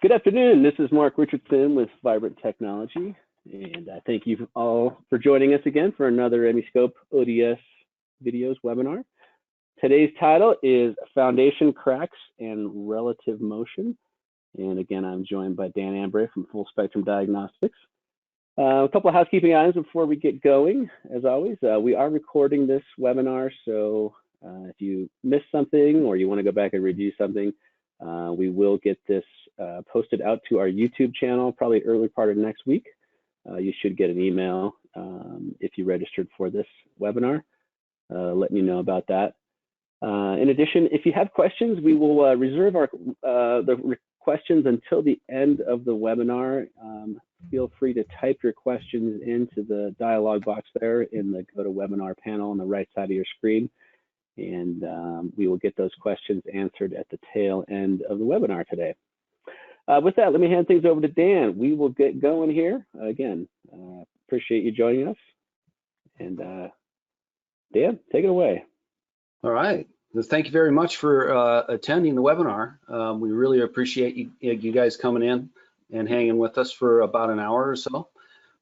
Good afternoon. This is Mark Richardson with Vibrant Technology, and I thank you all for joining us again for another MEscope ODS videos webinar. Today's title is Foundation Cracks and Relative Motion. And again, I'm joined by Dan Ambrey from Full Spectrum Diagnostics. A couple of housekeeping items before we get going. As always, we are recording this webinar, so if you missed something or you want to go back and review something, we will get this posted out to our YouTube channel probably early part of next week. You should get an email if you registered for this webinar, letting you know about that. In addition, if you have questions, we will reserve the questions until the end of the webinar. Feel free to type your questions into the dialog box there in the GoToWebinar panel on the right side of your screen. And we will get those questions answered at the tail end of the webinar today. With that, let me hand things over to Dan. We will get going here. Again, appreciate you joining us. And Dan, take it away. All right. Well, thank you very much for attending the webinar. We really appreciate you guys coming in and hanging with us for about an hour or so.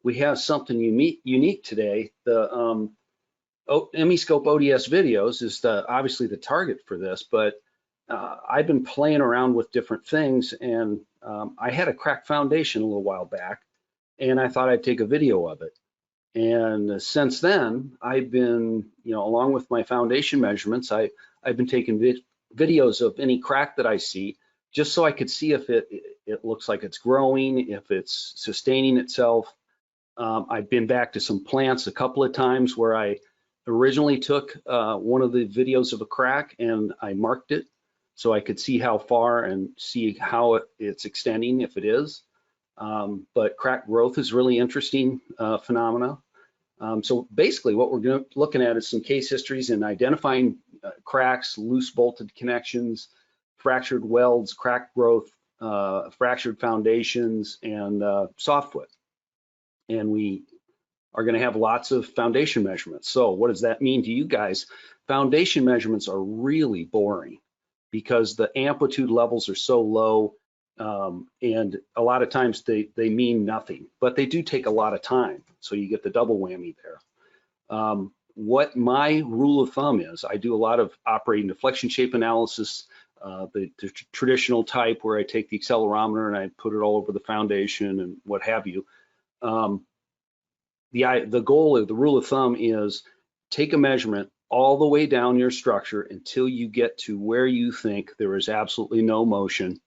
We have something unique today. The MEscope ODS videos is obviously the target for this, but I've been playing around with different things, and I had a cracked foundation a little while back, and I thought I'd take a video of it. And since then, I've been, along with my foundation measurements, I've been taking videos of any crack that I see, just so I could see if it looks like it's growing, if it's sustaining itself. I've been back to some plants a couple of times where I originally took one of the videos of a crack and I marked it so I could see how far and see how it's extending, if it is. But crack growth is really interesting phenomena. So basically what we're looking at is some case histories and identifying cracks, loose bolted connections, fractured welds, crack growth, fractured foundations, and softwood. And we are going to have lots of foundation measurements. So what does that mean to you guys? Foundation measurements are really boring because the amplitude levels are so low, and a lot of times they mean nothing, but they do take a lot of time. So you get the double whammy there. What my rule of thumb is, I do a lot of operating deflection shape analysis, the traditional type where I take the accelerometer and I put it all over the foundation and what have you. The goal, or the rule of thumb, is take a measurement all the way down your structure until you get to where you think there is absolutely no motion,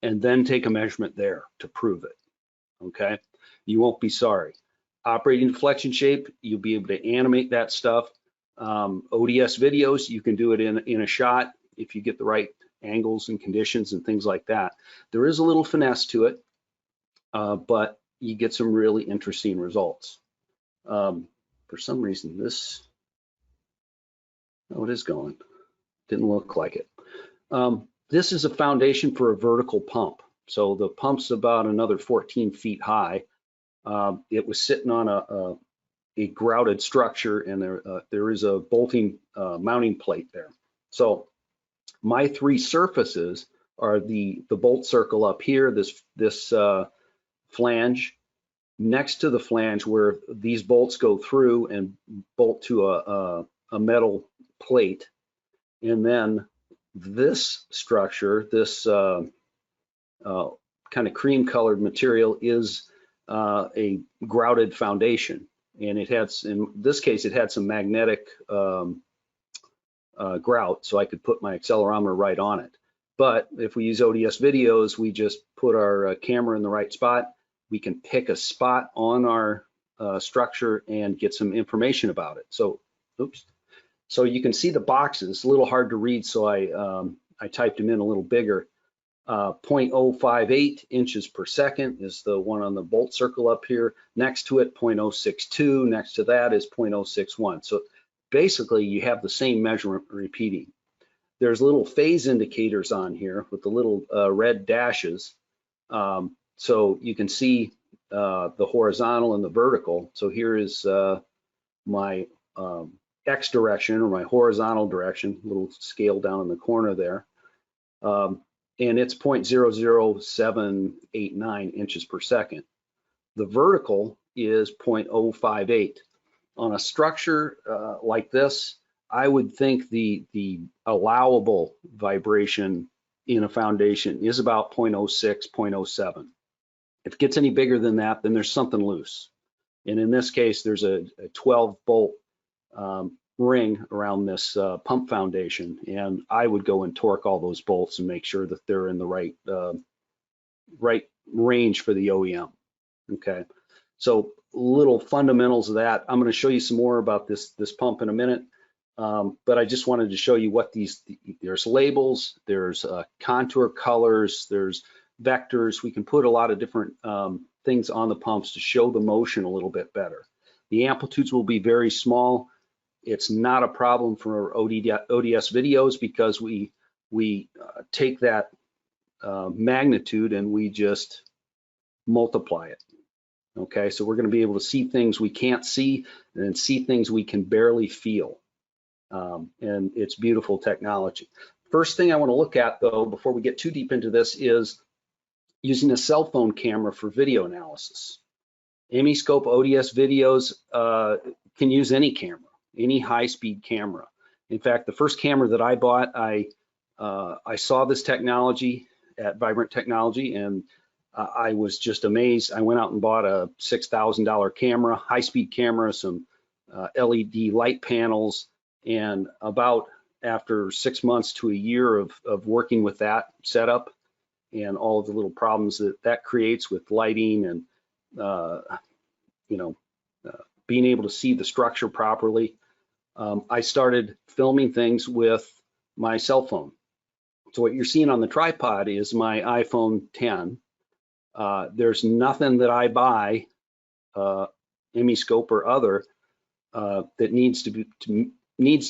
and then take a measurement there to prove it, okay? You won't be sorry. Operating deflection shape, you'll be able to animate that stuff. ODS videos, you can do it in a shot if you get the right angles and conditions and things like that. There is a little finesse to it, but you get some really interesting results. For some reason, it is going. Didn't look like it. This is a foundation for a vertical pump. So the pump's about another 14 feet high. It was sitting on a grouted structure, and there is a bolting mounting plate there. So my three surfaces are the bolt circle up here, this flange, next to the flange where these bolts go through and bolt to a metal plate, and then this structure, this kind of cream colored material, is a grouted foundation, and in this case it had some magnetic grout, so I could put my accelerometer right on it. But if we use ODS videos, we just put our camera in the right spot. We can pick a spot on our structure and get some information about it. So, oops. So you can see the boxes. It's a little hard to read, so I typed them in a little bigger. 0.058 inches per second is the one on the bolt circle up here. Next to it, 0.062. Next to that is 0.061. So basically, you have the same measurement repeating. There's little phase indicators on here with the little red dashes. So you can see the horizontal and the vertical. So here is my X direction, or my horizontal direction, little scale down in the corner there. and it's 0.00789 inches per second. The vertical is 0.058. On a structure like this, I would think the allowable vibration in a foundation is about 0.06, 0.07. If it gets any bigger than that, then there's something loose. And in this case, there's a 12 bolt ring around this pump foundation, and I would go and torque all those bolts and make sure that they're in the right range for the OEM. Okay, so little fundamentals of that. I'm going to show you some more about this pump in a minute, but I just wanted to show you what there's labels, there's contour colors, there's vectors. We can put a lot of different things on the pumps to show the motion a little bit better. The amplitudes will be very small. It's not a problem for ODS videos because we take that magnitude and we just multiply it. Okay, so we're going to be able to see things we can't see and then see things we can barely feel. And it's beautiful technology. First thing I want to look at, though, before we get too deep into this, is using a cell phone camera for video analysis. MEscope ODS videos can use any camera, any high-speed camera. In fact, the first camera that I bought, I saw this technology at Vibrant Technology, and I was just amazed. I went out and bought a $6,000 camera, high-speed camera, some LED light panels, and about after 6 months to a year of working with that setup and all of the little problems that creates with lighting and being able to see the structure properly, I started filming things with my cell phone. So what you're seeing on the tripod is my iPhone 10. There's nothing that I buy, MEscope or other, that needs to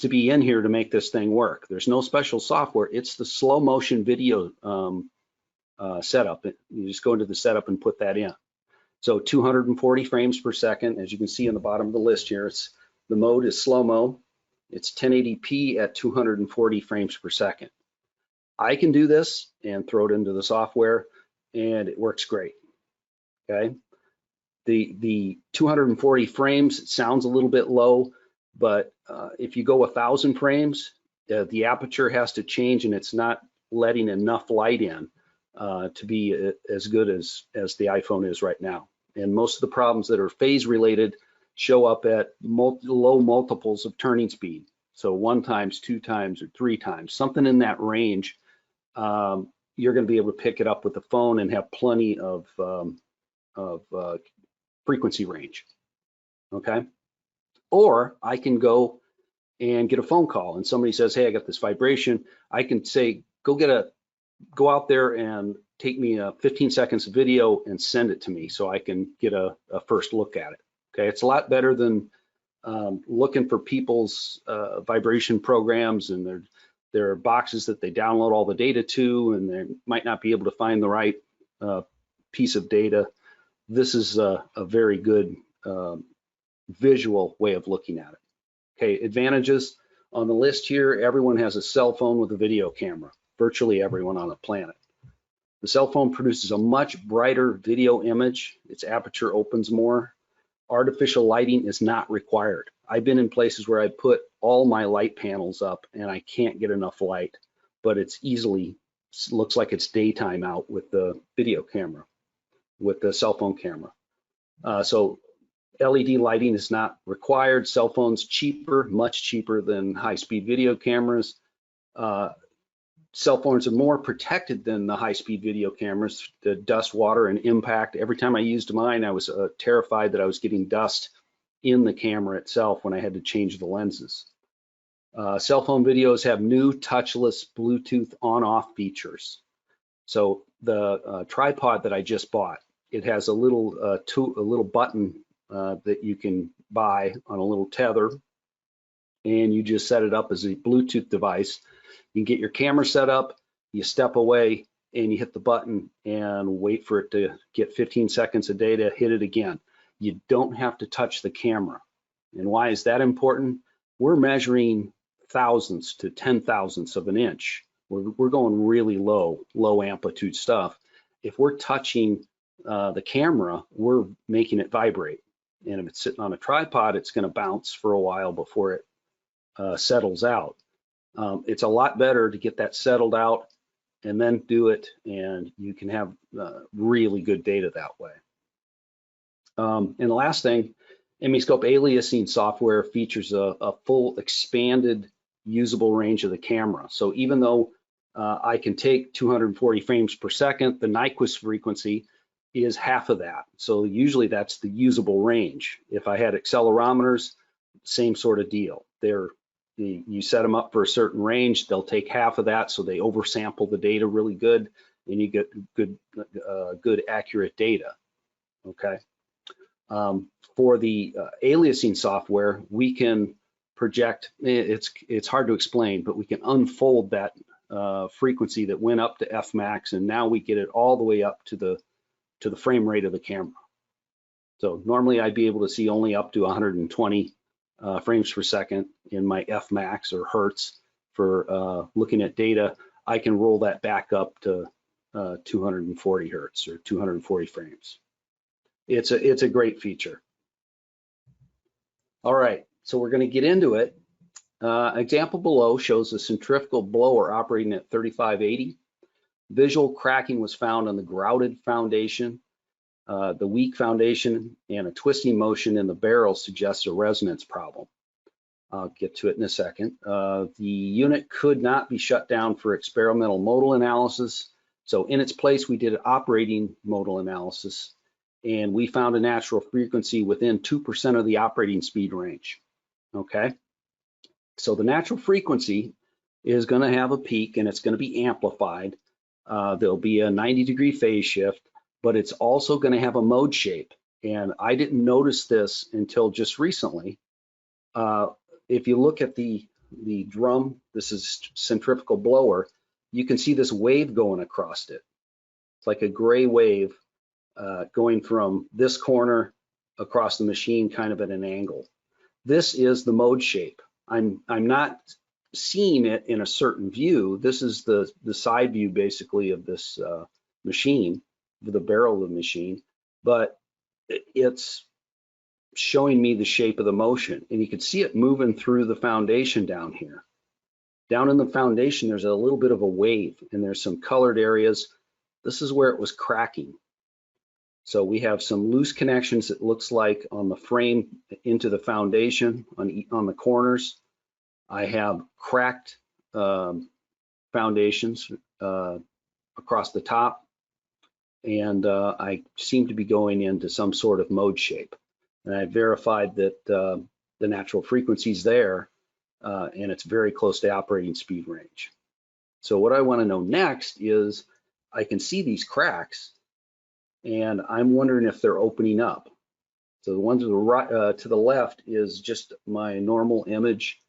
be in here to make this thing work. There's no special software. It's the slow motion video setup. You just go into the setup and put that in. So 240 frames per second, as you can see on the bottom of the list here. The mode is slow-mo. It's 1080p at 240 frames per second. I can do this and throw it into the software, and it works great. Okay. The 240 frames, it sounds a little bit low, but if you go 1,000 frames, the aperture has to change, and it's not letting enough light in to be as good as the iPhone is right now. And most of the problems that are phase related show up at low multiples of turning speed. So 1 times, 2 times, or 3 times, something in that range. You're going to be able to pick it up with the phone and have plenty of frequency range. Okay. Or I can go and get a phone call, and somebody says, "Hey, I got this vibration." I can say, go out there and take me 15 seconds of video and send it to me so I can get a first look at it. Okay, it's a lot better than looking for people's vibration programs, and there are boxes that they download all the data to, and they might not be able to find the right piece of data. This is a very good visual way of looking at it. Okay, advantages on the list here: everyone has a cell phone with a video camera, virtually everyone on the planet. The cell phone produces a much brighter video image. Its aperture opens more. Artificial lighting is not required. I've been in places where I put all my light panels up and I can't get enough light, but it's looks like it's daytime out with the video camera, with the cell phone camera. So LED lighting is not required. Cell phones cheaper, much cheaper than high-speed video cameras. Cell phones are more protected than the high-speed video cameras. The dust, water, and impact. Every time I used mine, I was terrified that I was getting dust in the camera itself when I had to change the lenses. Cell phone videos have new touchless Bluetooth on-off features. So the tripod that I just bought, it has a little button that you can buy on a little tether, and you just set it up as a Bluetooth device. You can get your camera set up, you step away, and you hit the button and wait for it to get 15 seconds of data, hit it again. You don't have to touch the camera. And why is that important? We're measuring thousandths to 10 thousandths of an inch we're going really low amplitude stuff. If we're touching the camera, we're making it vibrate. And if it's sitting on a tripod, it's going to bounce for a while before it settles out. It's a lot better to get that settled out and then do it, and you can have really good data that way. And the last thing, MEscope aliasing software features a full expanded usable range of the camera. So even though I can take 240 frames per second, the Nyquist frequency is half of that. So usually that's the usable range. If I had accelerometers, same sort of deal. You set them up for a certain range, they'll take half of that, so they oversample the data really good, and you get good accurate data. Okay. For the aliasing software, we can project. It's hard to explain, but we can unfold that frequency that went up to Fmax, and now we get it all the way up to the frame rate of the camera. So normally I'd be able to see only up to 120 frames per second in my Fmax or Hertz for looking at data. I can roll that back up to 240 Hertz or 240 frames. It's a great feature. All right, so we're going to get into it. Example below shows a centrifugal blower operating at 3580. Visual cracking was found on the grouted foundation. The weak foundation and a twisting motion in the barrel suggests a resonance problem. I'll get to it in a second. The unit could not be shut down for experimental modal analysis. So in its place, we did an operating modal analysis, and we found a natural frequency within 2% of the operating speed range. Okay, so the natural frequency is going to have a peak, and it's going to be amplified. There'll be a 90-degree phase shift, but it's also going to have a mode shape. And I didn't notice this until just recently. If you look at the drum, this is centrifugal blower, you can see this wave going across it. It's like a gray wave going from this corner across the machine, kind of at an angle. This is the mode shape. I'm not seeing it in a certain view. This is the side view basically of this machine, the barrel of the machine, but it's showing me the shape of the motion, and you can see it moving through the foundation down here. Down in the foundation, there's a little bit of a wave, and there's some colored areas. This is where it was cracking. So we have some loose connections, it looks like, on the frame into the foundation on the corners. I have cracked foundations across the top, and I seem to be going into some sort of mode shape. And I verified that the natural frequency is there, and it's very close to operating speed range. So what I want to know next is I can see these cracks, and I'm wondering if they're opening up. So the one to the right, to the left is just my normal image.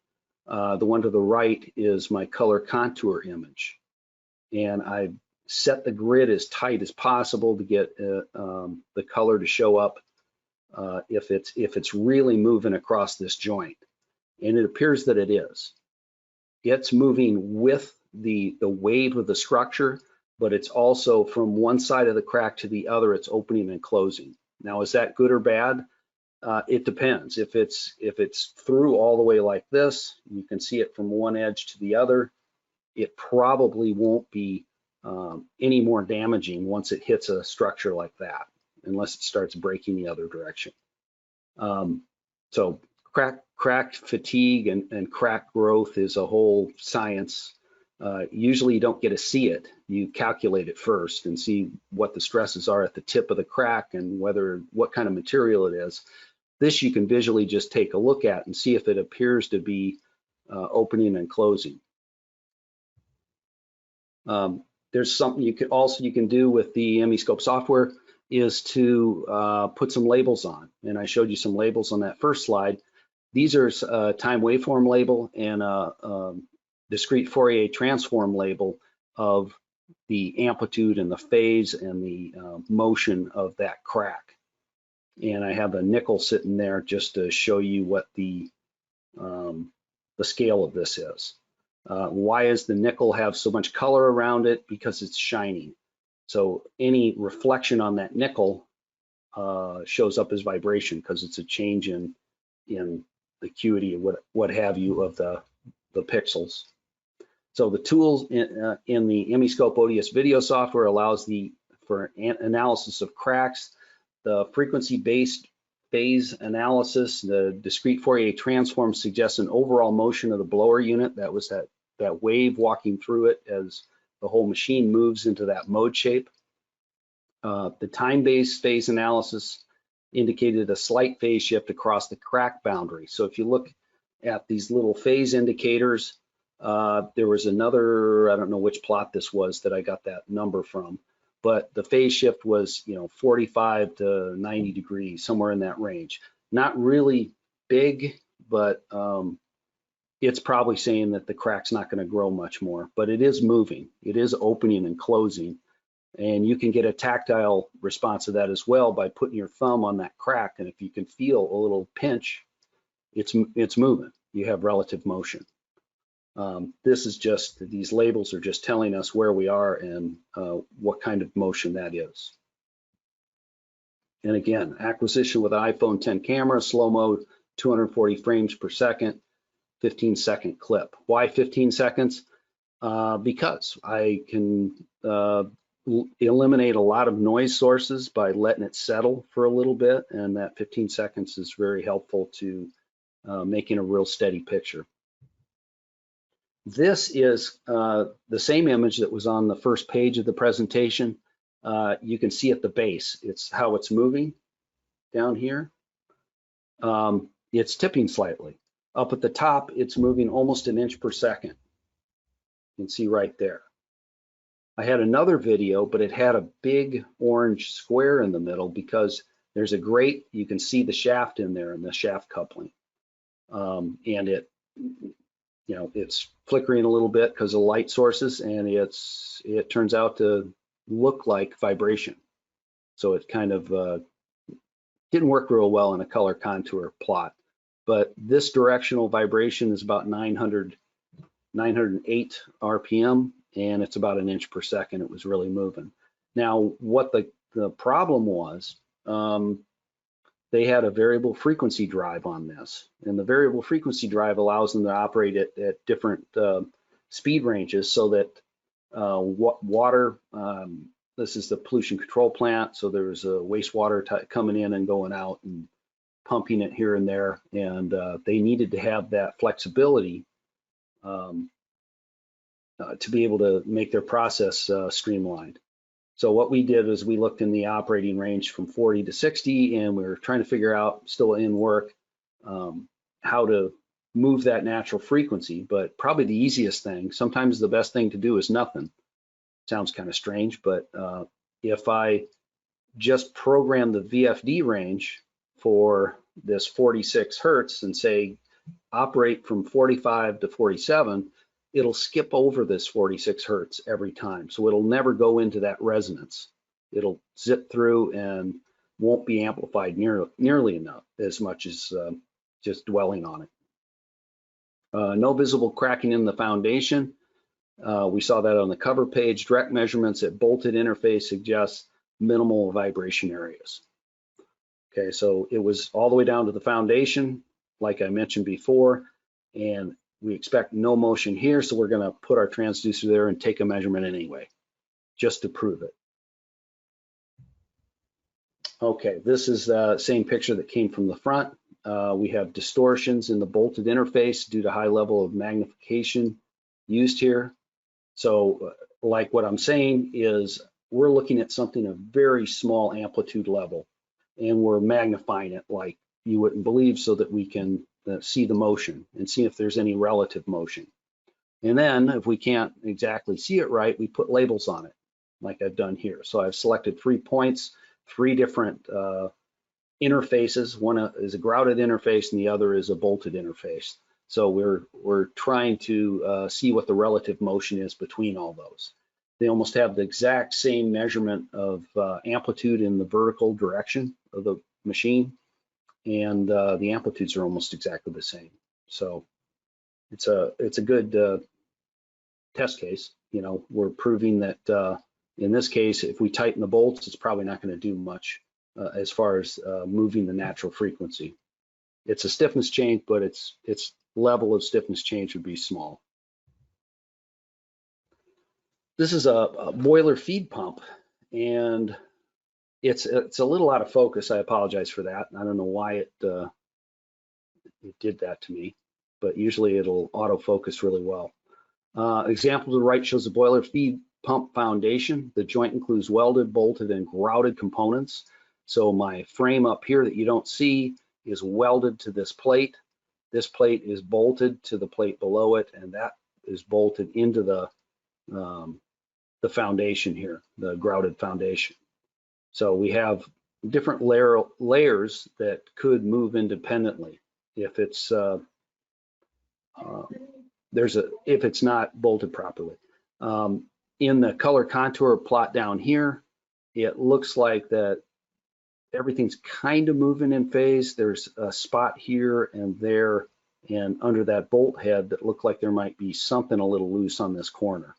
The one to the right is my color contour image, and I've set the grid as tight as possible to get the color to show up if it's really moving across this joint, and it appears that it is. It's moving with the wave of the structure, but it's also from one side of the crack to the other, it's opening and closing. Now, is that good or bad? It depends. If it's through all the way like this, you can see it from one edge to the other, it probably won't be any more damaging once it hits a structure like that, unless it starts breaking the other direction. So crack fatigue and crack growth is a whole science. Usually you don't get to see it. You calculate it first and see what the stresses are at the tip of the crack and what kind of material it is. This you can visually just take a look at and see if it appears to be opening and closing. There's something you can do with the MEscope software is to put some labels on, and I showed you some labels on that first slide. These are a time waveform label and a discrete Fourier transform label of the amplitude and the phase and the motion of that crack. And I have a nickel sitting there just to show you what the scale of this is. Why does the nickel have so much color around it? Because it's shining. So any reflection on that nickel shows up as vibration because it's a change in the acuity, what have you, of the pixels. So the tools in the MEscope ODS video software allows for analysis of cracks, the frequency-based phase analysis. The discrete Fourier transform suggests an overall motion of the blower unit. That was that wave walking through it as the whole machine moves into that mode shape. The time-based phase analysis indicated a slight phase shift across the crack boundary. So if you look at these little phase indicators, there was another, I don't know which plot this was that I got that number from, but the phase shift was, 45 to 90 degrees, somewhere in that range. Not really big, but it's probably saying that the crack's not going to grow much more, but it is moving. It is opening and closing. And you can get a tactile response of that as well by putting your thumb on that crack. And if you can feel a little pinch, it's moving. You have relative motion. This is just, these labels are just telling us where we are and what kind of motion that is. And again, acquisition with an iPhone 10 camera, slow mode, 240 frames per second, 15-second clip. Why 15 seconds? Because I can eliminate a lot of noise sources by letting it settle for a little bit, and that 15 seconds is very helpful to making a real steady picture. This is the same image that was on the first page of the presentation. You can see at the base, it's how it's moving down here. It's tipping slightly. Up at the top, it's moving almost an inch per second. You can see right there. I had another video, but it had a big orange square in the middle because there's a grate, you can see the shaft in there and the shaft coupling. And it's flickering a little bit because of light sources, and it turns out to look like vibration. So it kind of didn't work real well in a color contour plot. But this directional vibration is about 908 RPM, and it's about an inch per second. It was really moving. Now, what the problem was, they had a variable frequency drive on this, and the variable frequency drive allows them to operate at different speed ranges so that water, this is the pollution control plant, so there's a wastewater coming in and going out and pumping it here and there, and they needed to have that flexibility to be able to make their process streamlined. So what we did is we looked in the operating range from 40 to 60, and we were trying to figure out, still in work, how to move that natural frequency. But probably the easiest thing, sometimes the best thing to do is nothing. Sounds kind of strange, but if I just program the VFD range for this 46 hertz and say operate from 45 to 47, it'll skip over this 46 hertz every time. So it'll never go into that resonance. It'll zip through and won't be amplified nearly enough as much as just dwelling on it. No visible cracking in the foundation. We saw that on the cover page. Direct measurements at bolted interface suggest minimal vibration areas. Okay, so it was all the way down to the foundation, like I mentioned before, and we expect no motion here, so we're going to put our transducer there and take a measurement anyway, just to prove it. Okay, this is the same picture that came from the front. We have distortions in the bolted interface due to high level of magnification used here. So like what I'm saying is we're looking at something of very small amplitude level, and we're magnifying it like you wouldn't believe so that we can see the motion and see if there's any relative motion. And then if we can't exactly see it right, we put labels on it like I've done here. So I've selected 3 points, 3 different interfaces. One is a grouted interface and the other is a bolted interface. So we're trying to see what the relative motion is between all those. They almost have the exact same measurement of amplitude in the vertical direction of the machine, and the amplitudes are almost exactly the same. So it's a good test case. You know, we're proving that in this case, if we tighten the bolts, it's probably not going to do much as far as moving the natural frequency. It's a stiffness change, but its level of stiffness change would be small. This is a boiler feed pump, and it's a little out of focus. I apologize for that. I don't know why it did that to me, but usually it'll autofocus really well. Example to the right shows the boiler feed pump foundation. The joint includes welded, bolted, and grouted components. So my frame up here that you don't see is welded to this plate. This plate is bolted to the plate below it, and that is bolted into the foundation here, the grouted foundation. So we have different layers that could move independently if it's if it's not bolted properly. In the color contour plot down here, it looks like that everything's kind of moving in phase. There's a spot here and there, and under that bolt head that looked like there might be something a little loose on this corner.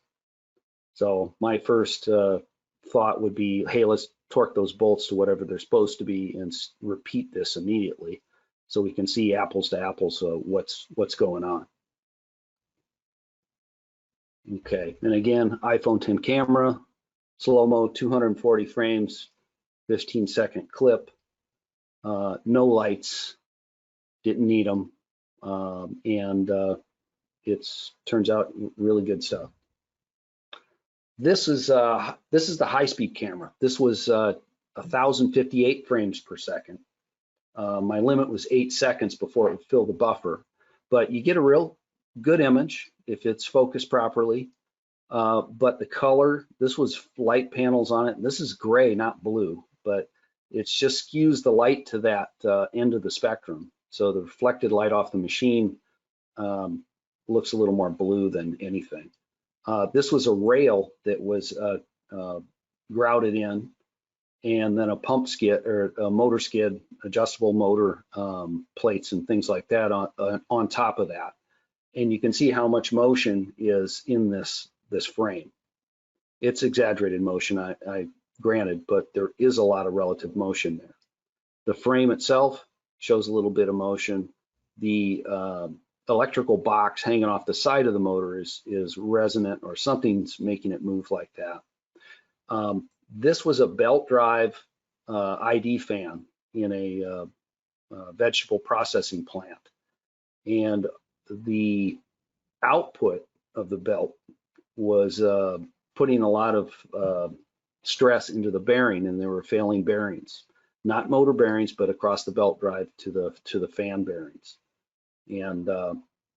So my first thought would be, hey, let's torque those bolts to whatever they're supposed to be and repeat this immediately so we can see apples to apples what's going on. Okay, and again, iPhone 10 camera, slow-mo, 240 frames, 15-second clip, no lights, didn't need them, and turns out really good stuff. This is the high-speed camera. This was 1,058 frames per second. My limit was 8 seconds before it would fill the buffer, but you get a real good image if it's focused properly. But the color, this was light panels on it. This is gray, not blue, but it just skews the light to that end of the spectrum. So the reflected light off the machine looks a little more blue than anything. This was a rail that was grouted in, and then a pump skid or a motor skid, adjustable motor plates and things like that on top of that. And you can see how much motion is in this frame. It's exaggerated motion, I granted, but there is a lot of relative motion there. The frame itself shows a little bit of motion. The electrical box hanging off the side of the motor is resonant, or something's making it move like that. This was a belt drive ID fan in a vegetable processing plant, and the output of the belt was putting a lot of stress into the bearing, and there were failing bearings, not motor bearings, but across the belt drive to the fan bearings. And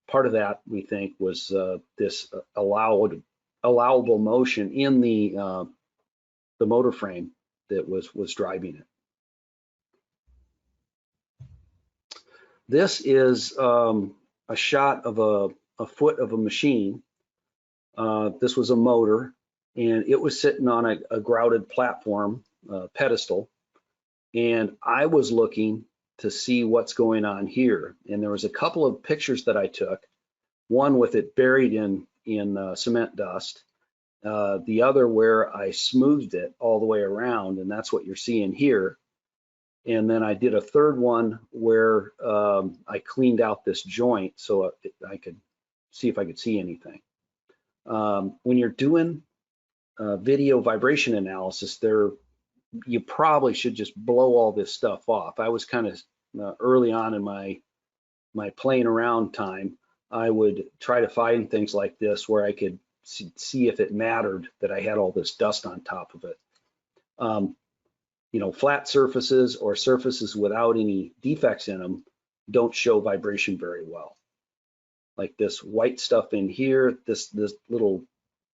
part of that, we think, was this allowable motion in the motor frame that was driving it. This is a shot of a foot of a machine. This was a motor, and it was sitting on a grouted platform pedestal, and I was looking to see what's going on here. And there was a couple of pictures that I took, one with it buried in cement dust, the other where I smoothed it all the way around, and that's what you're seeing here. And then I did a third one where I cleaned out this joint so I could see if I could see anything. When you're doing video vibration analysis, you probably should just blow all this stuff off. I was kind of early on in my playing around time. I would try to find things like this where I could see if it mattered that I had all this dust on top of it. You know, flat surfaces or surfaces without any defects in them don't show vibration very well. Like this white stuff in here, this little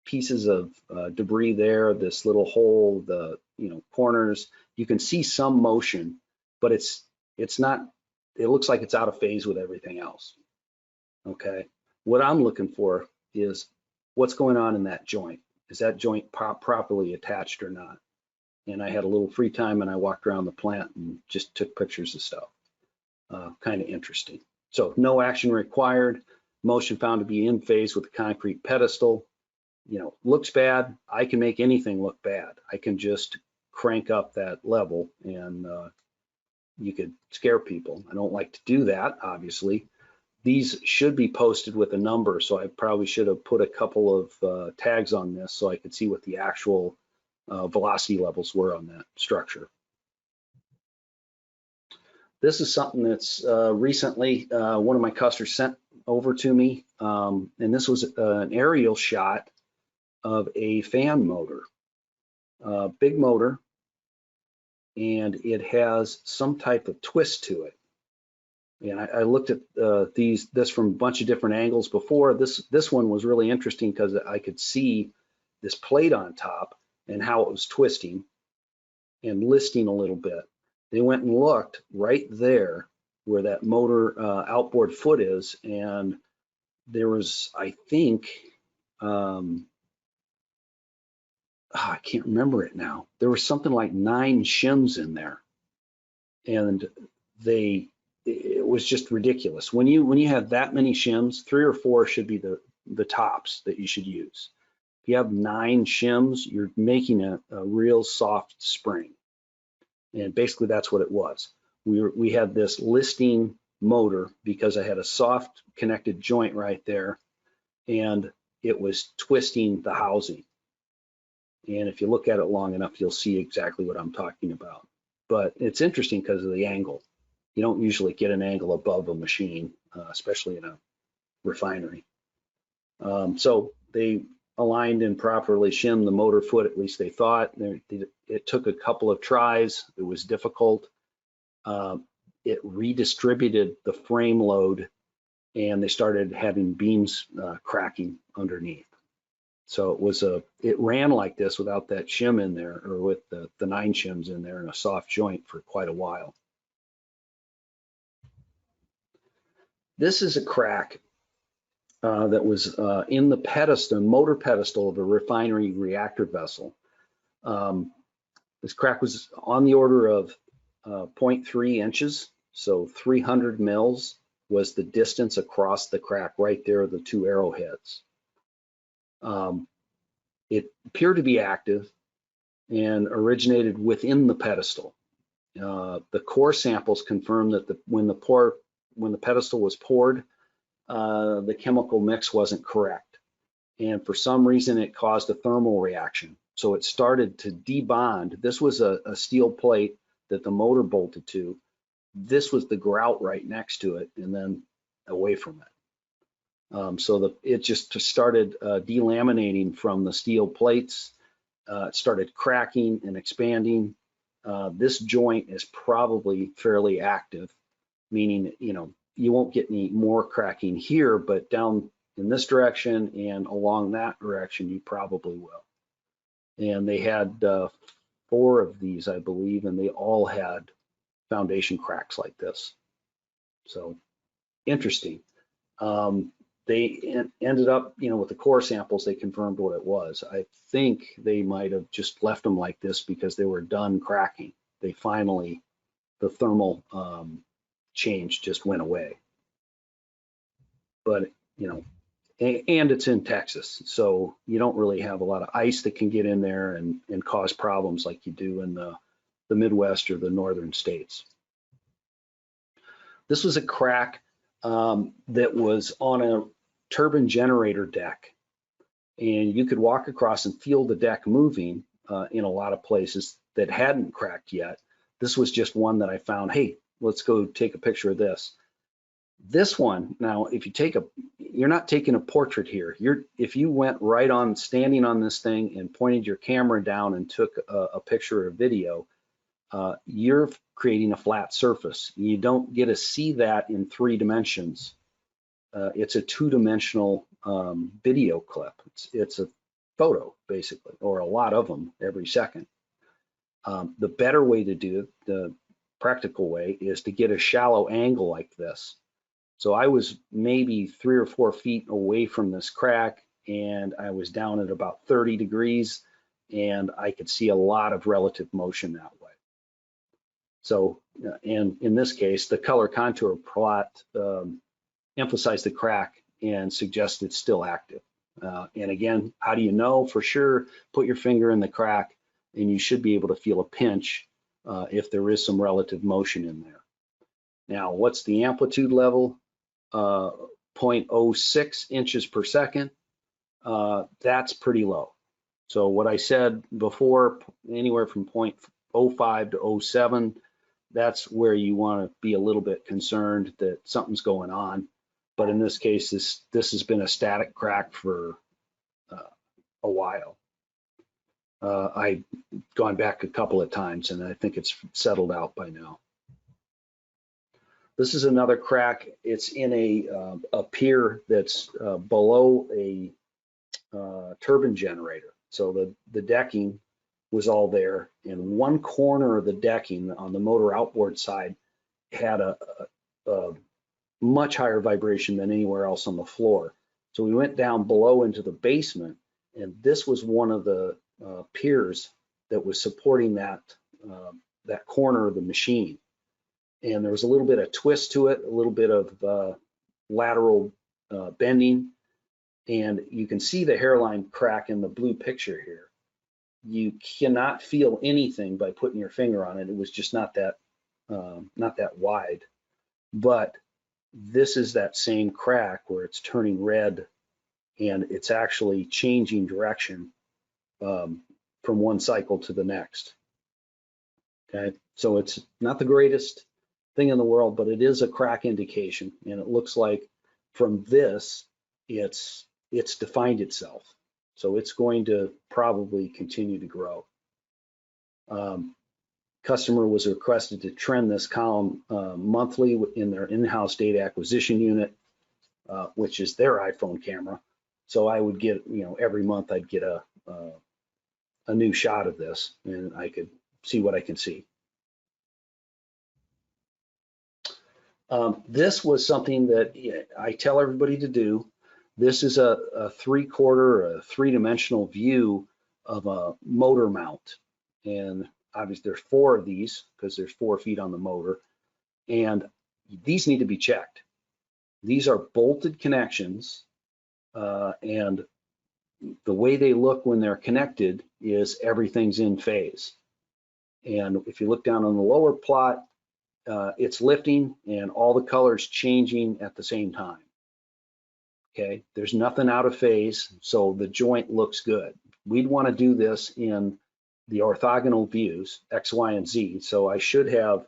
pieces of debris there, this little hole, the corners, you can see some motion, but it's not, it looks like it's out of phase with everything else. Okay, what I'm looking for is what's going on in that joint. Is that joint properly attached or not? And I had a little free time and I walked around the plant and just took pictures of stuff. Kind of interesting. So no action required. Motion found to be in phase with the concrete pedestal. looks bad. I can make anything look bad. I can just crank up that level and you could scare people. I don't like to do that, obviously. These should be posted with a number, so I probably should have put a couple of tags on this so I could see what the actual velocity levels were on that structure. This is something that's recently one of my customers sent over to me, and this was an aerial shot of a fan motor, big motor, and it has some type of twist to it. And I looked at this from a bunch of different angles before. This one was really interesting because I could see this plate on top and how it was twisting and listing a little bit. They went and looked right there where that motor outboard foot is, and there was, I think, I can't remember it now. There was something like 9 shims in there, and it was just ridiculous. When you have that many shims, 3 or 4 should be the tops that you should use. If you have 9 shims, you're making a real soft spring, and basically that's what it was. We had this listing motor because I had a soft connected joint right there, and it was twisting the housing. And if you look at it long enough, you'll see exactly what I'm talking about. But it's interesting because of the angle. You don't usually get an angle above a machine, especially in a refinery. So they aligned and properly shimmed the motor foot, at least they thought. It took a couple of tries. It was difficult. It redistributed the frame load, and they started having beams cracking underneath. So it ran like this without that shim in there, or with the 9 shims in there and a soft joint for quite a while. This is a crack that was in the pedestal, motor pedestal of a refinery reactor vessel. This crack was on the order of 0.3 inches, so 300 mils was the distance across the crack. Right there are the 2 arrowheads. It appeared to be active and originated within the pedestal. The core samples confirmed that when the pedestal was poured, the chemical mix wasn't correct, and for some reason it caused a thermal reaction. So it started to debond. This was a steel plate that the motor bolted to. This was the grout right next to it, and then away from it. So it just started delaminating from the steel plates. It started cracking and expanding. This joint is probably fairly active, meaning you won't get any more cracking here, but down in this direction and along that direction you probably will. And they had 4 of these, I believe, and they all had foundation cracks like this. So interesting. They ended up, with the core samples, they confirmed what it was. I think they might have just left them like this because they were done cracking. The thermal change just went away. But, and it's in Texas, so you don't really have a lot of ice that can get in there and cause problems like you do in the Midwest or the northern states. This was a crack that was on a turbine generator deck, and you could walk across and feel the deck moving in a lot of places that hadn't cracked yet. This was just one that I found. Hey, let's go take a picture of this. This one, now, if you're not taking a portrait here. If you went right on standing on this thing and pointed your camera down and took a picture or video, you're creating a flat surface. You don't get to see that in 3 dimensions. It's a 2-dimensional video clip. It's a photo, basically, or a lot of them every second. The better way to do it, the practical way, is to get a shallow angle like this. So I was maybe 3 or 4 feet away from this crack, and I was down at about 30 degrees, and I could see a lot of relative motion that way. So, and in this case, the color contour plot emphasized the crack and suggested it's still active. And again, how do you know for sure? Put your finger in the crack and you should be able to feel a pinch if there is some relative motion in there. Now, what's the amplitude level? 0.06 inches per second. That's pretty low. So what I said before, anywhere from 0.05 to 0.07, that's where you want to be a little bit concerned that something's going on. But in this case, this has been a static crack for a while. I've gone back a couple of times and I think it's settled out by now. This is another crack. It's in a pier that's below a turbine generator. So the decking was all there, and one corner of the decking on the motor outboard side had a much higher vibration than anywhere else on the floor. So we went down below into the basement, and this was one of the piers that was supporting that corner of the machine. And there was a little bit of twist to it, a little bit of lateral bending, and you can see the hairline crack in the blue picture here. You cannot feel anything by putting your finger on it. It was just not that wide. But this is that same crack where it's turning red and it's actually changing direction from one cycle to the next. Okay, so it's not the greatest thing in the world, but it is a crack indication, and it looks like from this it's defined itself, so it's going to probably continue to grow. Customer was requested to trend this column monthly in their in-house data acquisition unit, which is their iPhone camera. So I would get, every month I'd get a new shot of this, and I could see what I can see. This was something that I tell everybody to do. This is a three-dimensional view of a motor mount. And obviously there's 4 of these because there's 4 feet on the motor. And these need to be checked. These are bolted connections. And the way they look when they're connected is everything's in phase. And if you look down on the lower plot, it's lifting and all the colors changing at the same time. Okay, there's nothing out of phase, so the joint looks good. We'd want to do this in the orthogonal views, X, Y, and Z. So I should have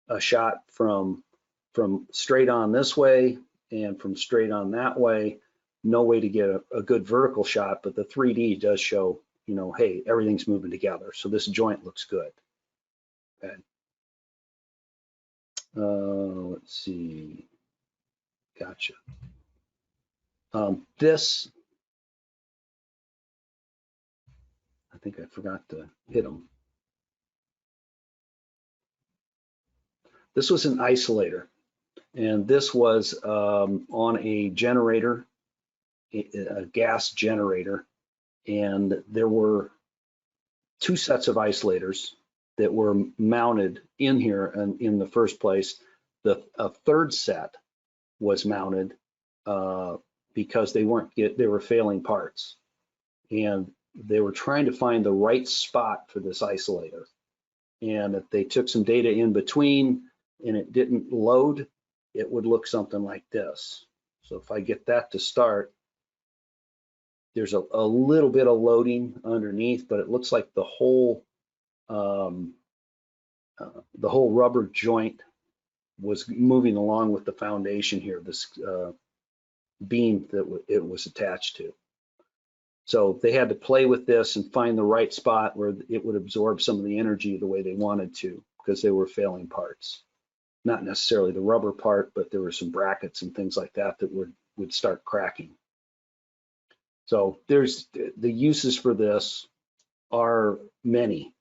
a shot from straight on this way and from straight on that way. No way to get a good vertical shot, but the 3D does show, hey, everything's moving together. So this joint looks good. Okay. Let's see. Gotcha. This, I think I forgot to hit them. This was an isolator, and this was on a generator, a gas generator, and there were 2 sets of isolators that were mounted in here and in the first place. A third set was mounted because they were failing parts, and they were trying to find the right spot for this isolator. And if they took some data in between and it didn't load, it would look something like this. So if I get that to start, there's a little bit of loading underneath, but it looks like the whole rubber joint was moving along with the foundation here, this beam that it was attached to. So they had to play with this and find the right spot where it would absorb some of the energy the way they wanted to, because they were failing parts. Not necessarily the rubber part, but there were some brackets and things like that that would start cracking. So there's the uses for this are many.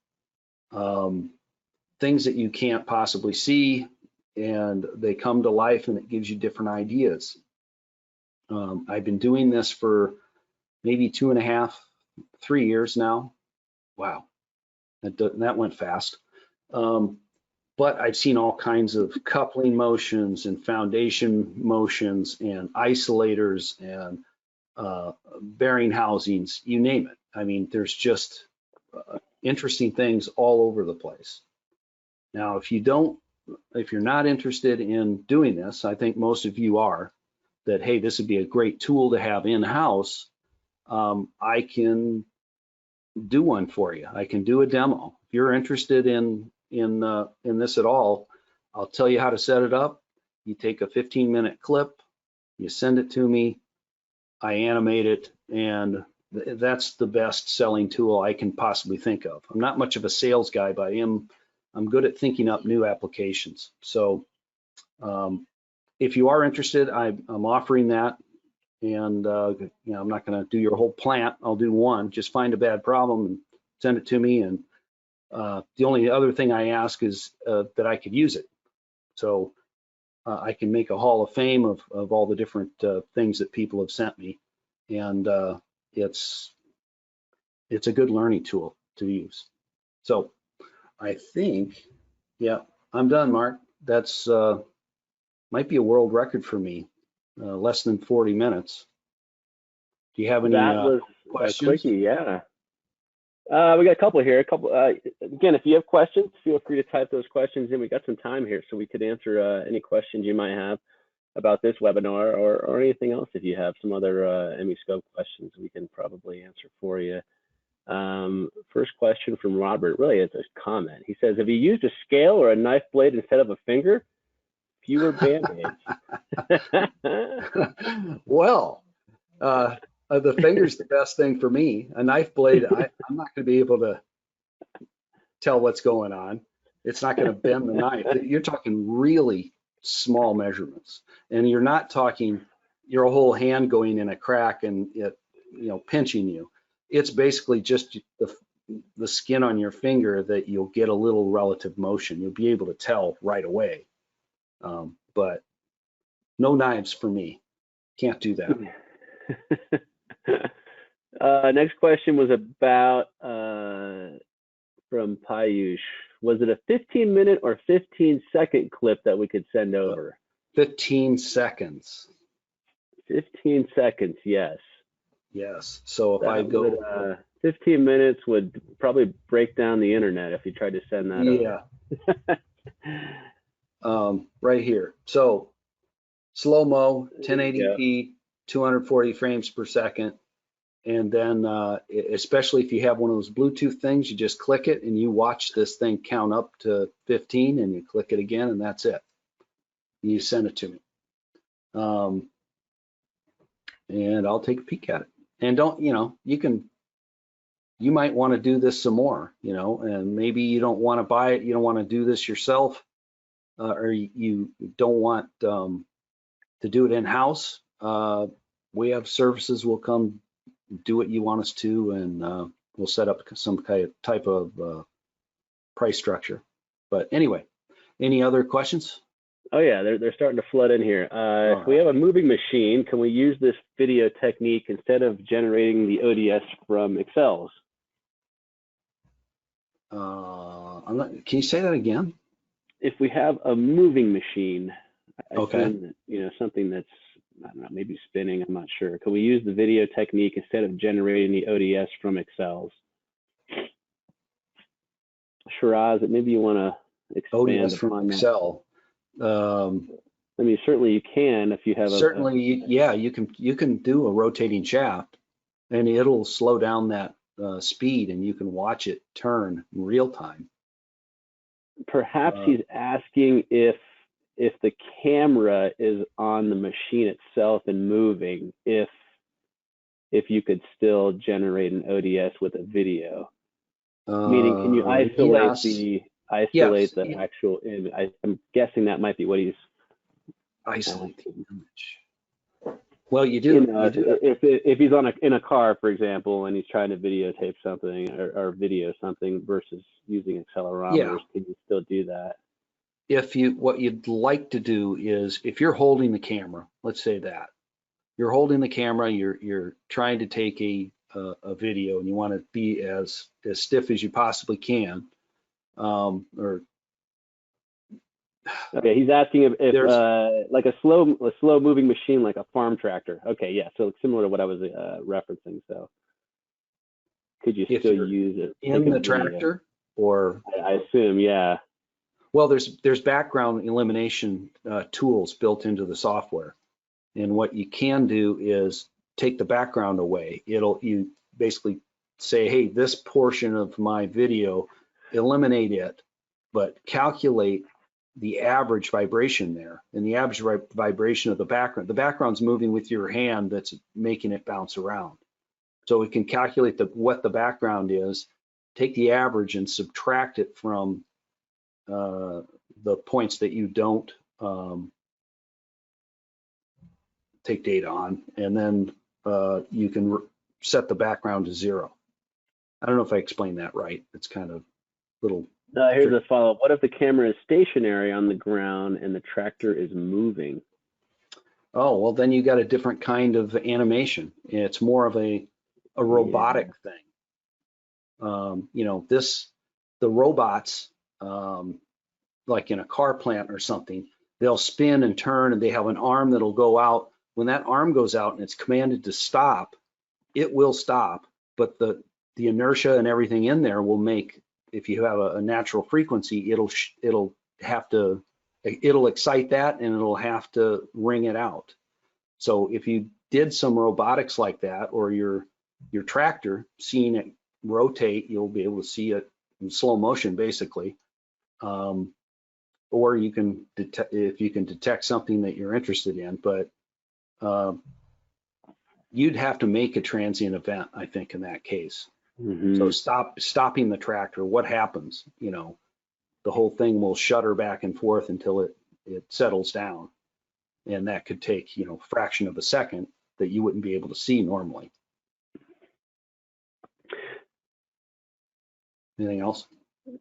Things that you can't possibly see, and they come to life, and it gives you different ideas. I've been doing this for maybe 2.5, 3 years now. Wow, that went fast. But I've seen all kinds of coupling motions and foundation motions and isolators and bearing housings, you name it. I mean, there's just interesting things all over the place. Now, if you're not interested in doing this, I think most of you are, that, hey, this would be a great tool to have in-house. I can do one for you. I can do a demo. If you're interested in this at all, I'll tell you how to set it up. You take a 15-minute clip, you send it to me, I animate it, and that's the best selling tool I can possibly think of. I'm not much of a sales guy, but I'm good at thinking up new applications. So if you are interested, I'm offering that, and you know, I'm not going to do your whole plant. I'll do one. Just find a bad problem and send it to me. And the only other thing I ask is that I could use it. So I can make a hall of fame of all the different things that people have sent me, and it's a good learning tool to use. So I think, yeah, I'm done, Mark. That's might be a world record for me, less than 40 minutes. Do you have any That was questions? a quickie, yeah. We got a couple here. Again, if you have questions, feel free to type those questions in. We got some time here, so we could answer any questions you might have about this webinar, or anything else. If you have some other MEscope questions, we can probably answer for you. First question from Robert, really it's a comment. He says, have you used a scale or a knife blade instead of a finger? Fewer band-aids. Well, the finger's the best thing for me. A knife blade, I'm not going to be able to tell what's going on. It's not going to bend the knife. You're talking really small measurements, and you're not talking your whole hand going in a crack and it, you know, pinching you. It's basically just the skin on your finger that you'll get a little relative motion. You'll be able to tell right away. But no knives for me. Can't do that. Next question was about from Payush. Was it a 15-minute or 15-second clip that we could send over? 15 seconds. 15 seconds, yes. Yes. So if that I go 15 minutes would probably break down the internet if you tried to send that over. Right here. So slow-mo, 1080p, 240 frames per second. And then especially if you have one of those Bluetooth things, you just click it and you watch this thing count up to 15 and you click it again and that's it. You send it to me. And I'll take a peek at it. And don't, you know, you might want to do this some more, you know, and maybe you don't want to buy it. You don't want to do this yourself, or you don't want to do it in-house. We have services will come do what you want us to, and we'll set up some type of price structure. But anyway, any other questions? Oh yeah, they're starting to flood in here. If we have a moving machine, can we use this video technique instead of generating the ODS from Excels? Can you say that again? If we have a moving machine, okay, you know, something that's, I don't know, maybe spinning, I'm not sure. Can we use the video technique instead of generating the ODS from Excels? Shiraz, maybe you want to expand ODS from Excel. I mean, certainly you can if you have yeah, you can do a rotating shaft, and it'll slow down that speed, and you can watch it turn in real time. Perhaps he's asking if the camera is on the machine itself and moving, if you could still generate an ODS with a video. Meaning, can you isolate the actual image? I'm guessing that might be what he's isolate the image. Well, you do. If he's in a car, for example, and he's trying to videotape something or video something versus using accelerometers, can you still do that? What you'd like to do is, if you're holding the camera, let's say that you're holding the camera, you're trying to take a video, and you want to be as stiff as you possibly can, or Okay, he's asking if there's like a slow moving machine like a farm tractor. Okay, yeah, so it's similar to what I was referencing. So could you if still you're use it? Take in a the video. tractor, or I assume, yeah. well, there's background elimination tools built into the software, and what you can do is take the background away. You basically say, hey, this portion of my video, eliminate it, but calculate the average vibration there, and the average vibration of the background. The background's moving with your hand that's making it bounce around. So we can calculate what the background is, take the average and subtract it from the points that you don't take data on, and then you can set the background to 0. I don't know if I explained that right. It's kind of little. Here's a follow-up. What if the camera is stationary on the ground and the tractor is moving? Oh, well, then you got a different kind of animation. It's more of a robotic thing. You know, the robots, like in a car plant or something, they'll spin and turn, and they have an arm that'll go out. When that arm goes out and it's commanded to stop, it will stop, but the inertia and everything in there will make, if you have a natural frequency, it'll excite that, and it'll have to ring it out. So if you did some robotics like that, or your tractor, seeing it rotate, you'll be able to see it in slow motion, basically. Or you can detect, if you can detect something that you're interested in, but you'd have to make a transient event, I think, in that case. So stopping the tractor, what happens? You know, the whole thing will shudder back and forth until it settles down, and that could take, you know, a fraction of a second that you wouldn't be able to see normally. Anything else?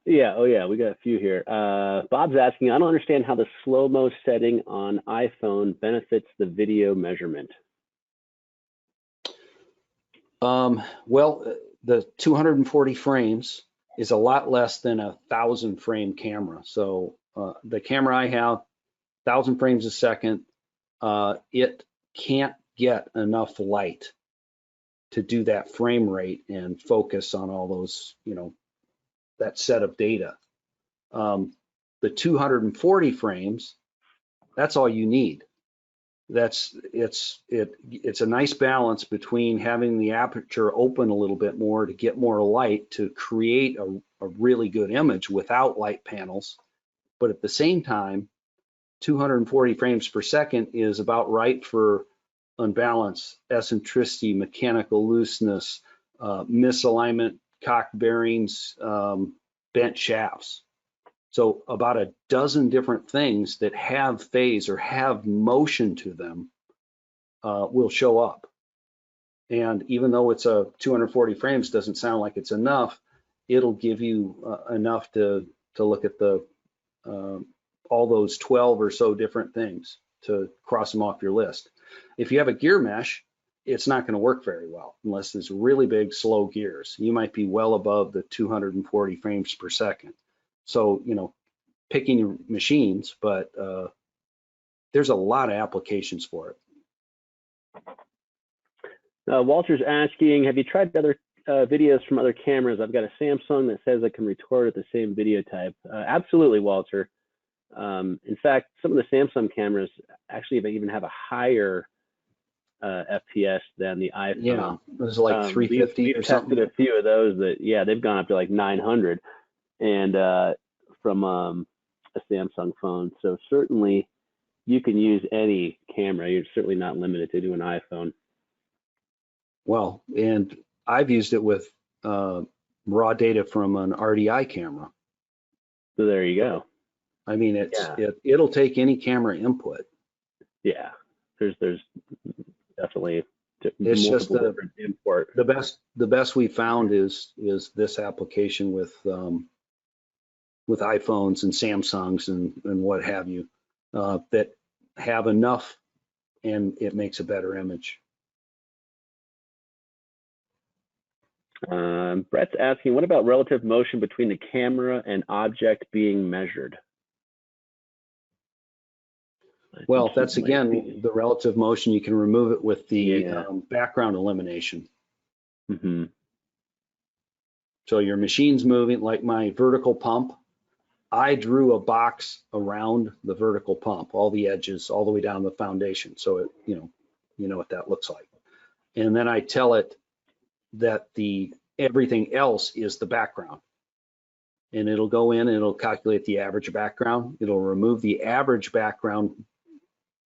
Yeah, oh yeah, we got a few here. Bob's asking, I don't understand how the slow-mo setting on iPhone benefits the video measurement. Well, the 240 frames is a lot less than a 1,000 frame camera. So the camera I have, 1,000 frames a second, it can't get enough light to do that frame rate and focus on all those, you know, that set of data. The 240 frames, that's all you need. It's a nice balance between having the aperture open a little bit more to get more light to create a really good image without light panels. But at the same time, 240 frames per second is about right for unbalance, eccentricity, mechanical looseness, misalignment, cock bearings, bent shafts. So about a dozen different things that have phase or have motion to them will show up. And even though it's a 240 frames, doesn't sound like it's enough, it'll give you enough to look at the all those 12 or so different things to cross them off your list. If you have a gear mesh, it's not going to work very well unless there's really big, slow gears. You might be well above the 240 frames per second. So, you know, picking your machines, but there's a lot of applications for it. Walter's asking, have you tried other videos from other cameras? I've got a Samsung that says I can record at the same video type. Absolutely, Walter. In fact, some of the Samsung cameras actually even have a higher FPS than the iPhone. Yeah, it was like 350 or something. We've tested a few of those that, yeah, they've gone up to like 900 and from a Samsung phone. So certainly you can use any camera. You're certainly not limited to do an iPhone. Well, and I've used it with raw data from an RDI camera. So there you go. I mean, it'll take any camera input. Yeah, there's definitely it's just the import. The best we found is this application with iPhones and Samsungs and what have you that have enough, and it makes a better image. Brett's asking, what about relative motion between the camera and object being measured? Well, that's again, the relative motion. You can remove it with the background elimination. Mm-hmm. So your machine's moving, like my vertical pump. I drew a box around the vertical pump, all the edges, all the way down the foundation. So it, you know what that looks like. And then I tell it that everything else is the background. And it'll go in and it'll calculate the average background. It'll remove the average background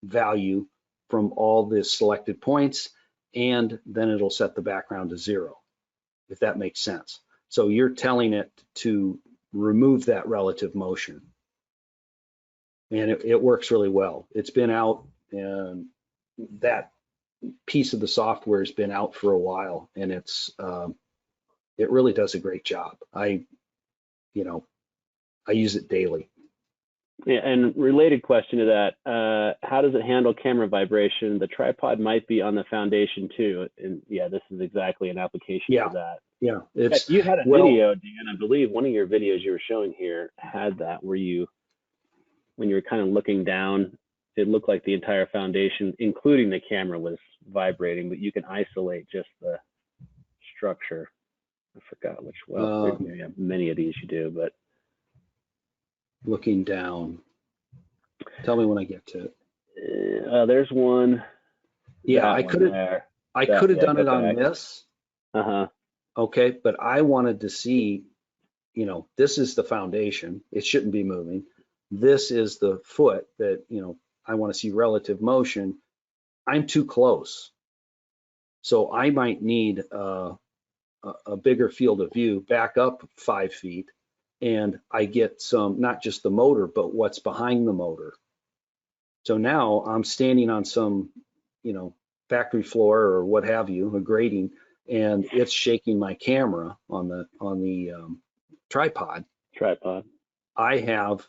value from all the selected points, and then it'll set the background to 0, if that makes sense. So you're telling it to remove that relative motion. And it works really well. It's been out, and that piece of the software has been out for a while, and it really does a great job. I use it daily. Yeah, and related question to that, how does it handle camera vibration? The tripod might be on the foundation too, and yeah, this is exactly an application of that. Yeah, you had a video, Dan. I believe one of your videos you were showing here had that, where when you were kind of looking down, it looked like the entire foundation, including the camera, was vibrating, but you can isolate just the structure. I forgot which. Well, maybe many of these you do, but. Looking down. Tell me when I get to it. There's one. Yeah, I could have done it on this. Okay, but I wanted to see, this is the foundation. It shouldn't be moving. This is the foot that, I want to see relative motion. I'm too close. So I might need a bigger field of view, back up 5 feet, and I get some, not just the motor, but what's behind the motor. So now I'm standing on some, factory floor or what have you, a grating, and it's shaking my camera on the tripod. I have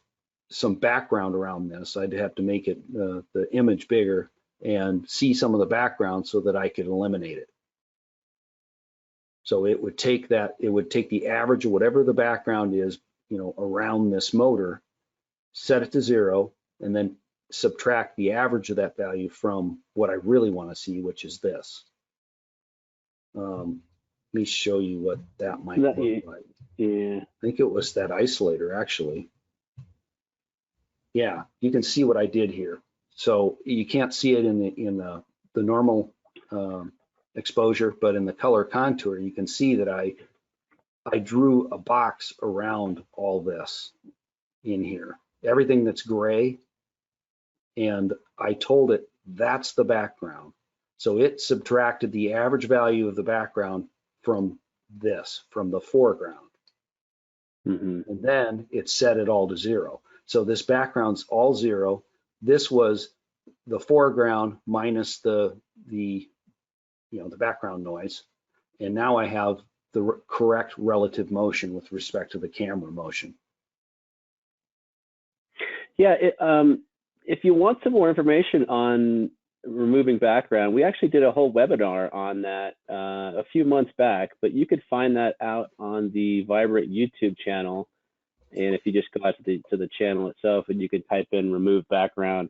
some background around this. I'd have to make it the image bigger and see some of the background so that I could eliminate it. So it would take the average of whatever the background is, around this motor, set it to 0, and then subtract the average of that value from what I really want to see, which is this. Let me show you what that might look like. Yeah. I think it was that isolator, actually. Yeah, you can see what I did here. So you can't see it in the normal exposure, but in the color contour, you can see that I drew a box around all this in here, everything that's gray, and I told it that's the background. So it subtracted the average value of the background from the foreground. Mm-hmm. And then it set it all to 0. So this background's all 0. This was the foreground minus the background noise. And now I have the correct relative motion with respect to the camera motion. Yeah, if you want some more information on removing background, we actually did a whole webinar on that a few months back, but you could find that out on the Vibrant YouTube channel. And if you just go out to the channel itself and you can type in remove background,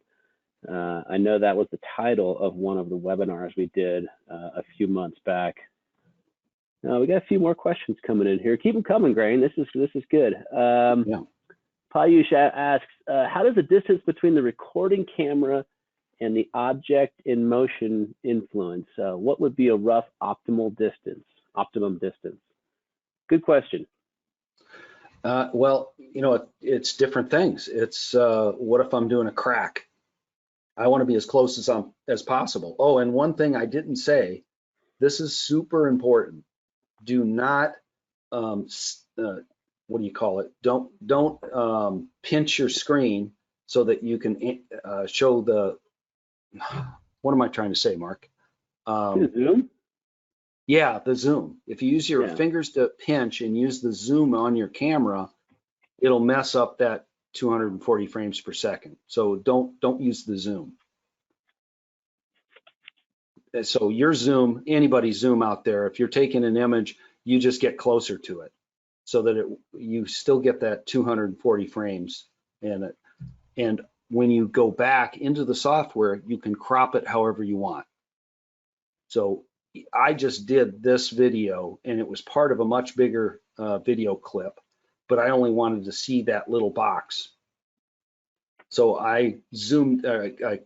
I know that was the title of one of the webinars we did a few months back. We got a few more questions coming in here. Keep them coming, Grain. This is good. Yeah. Payush asks, how does the distance between the recording camera and the object in motion influence? What would be a rough optimum distance? Good question. Well, it's different things. It's what if I'm doing a crack? I want to be as close as possible. Oh, and one thing I didn't say, this is super important. Do not, what do you call it? Don't pinch your screen so that you can show the, what am I trying to say, Mark? Zoom? Yeah, the zoom. If you use your fingers to pinch and use the zoom on your camera, it'll mess up that 240 frames per second. So don't use the zoom. So your zoom, anybody's zoom out there, if you're taking an image, you just get closer to it so that you still get that 240 frames. And when you go back into the software, you can crop it however you want. So I just did this video, and it was part of a much bigger video clip, but I only wanted to see that little box. So I zoomed, I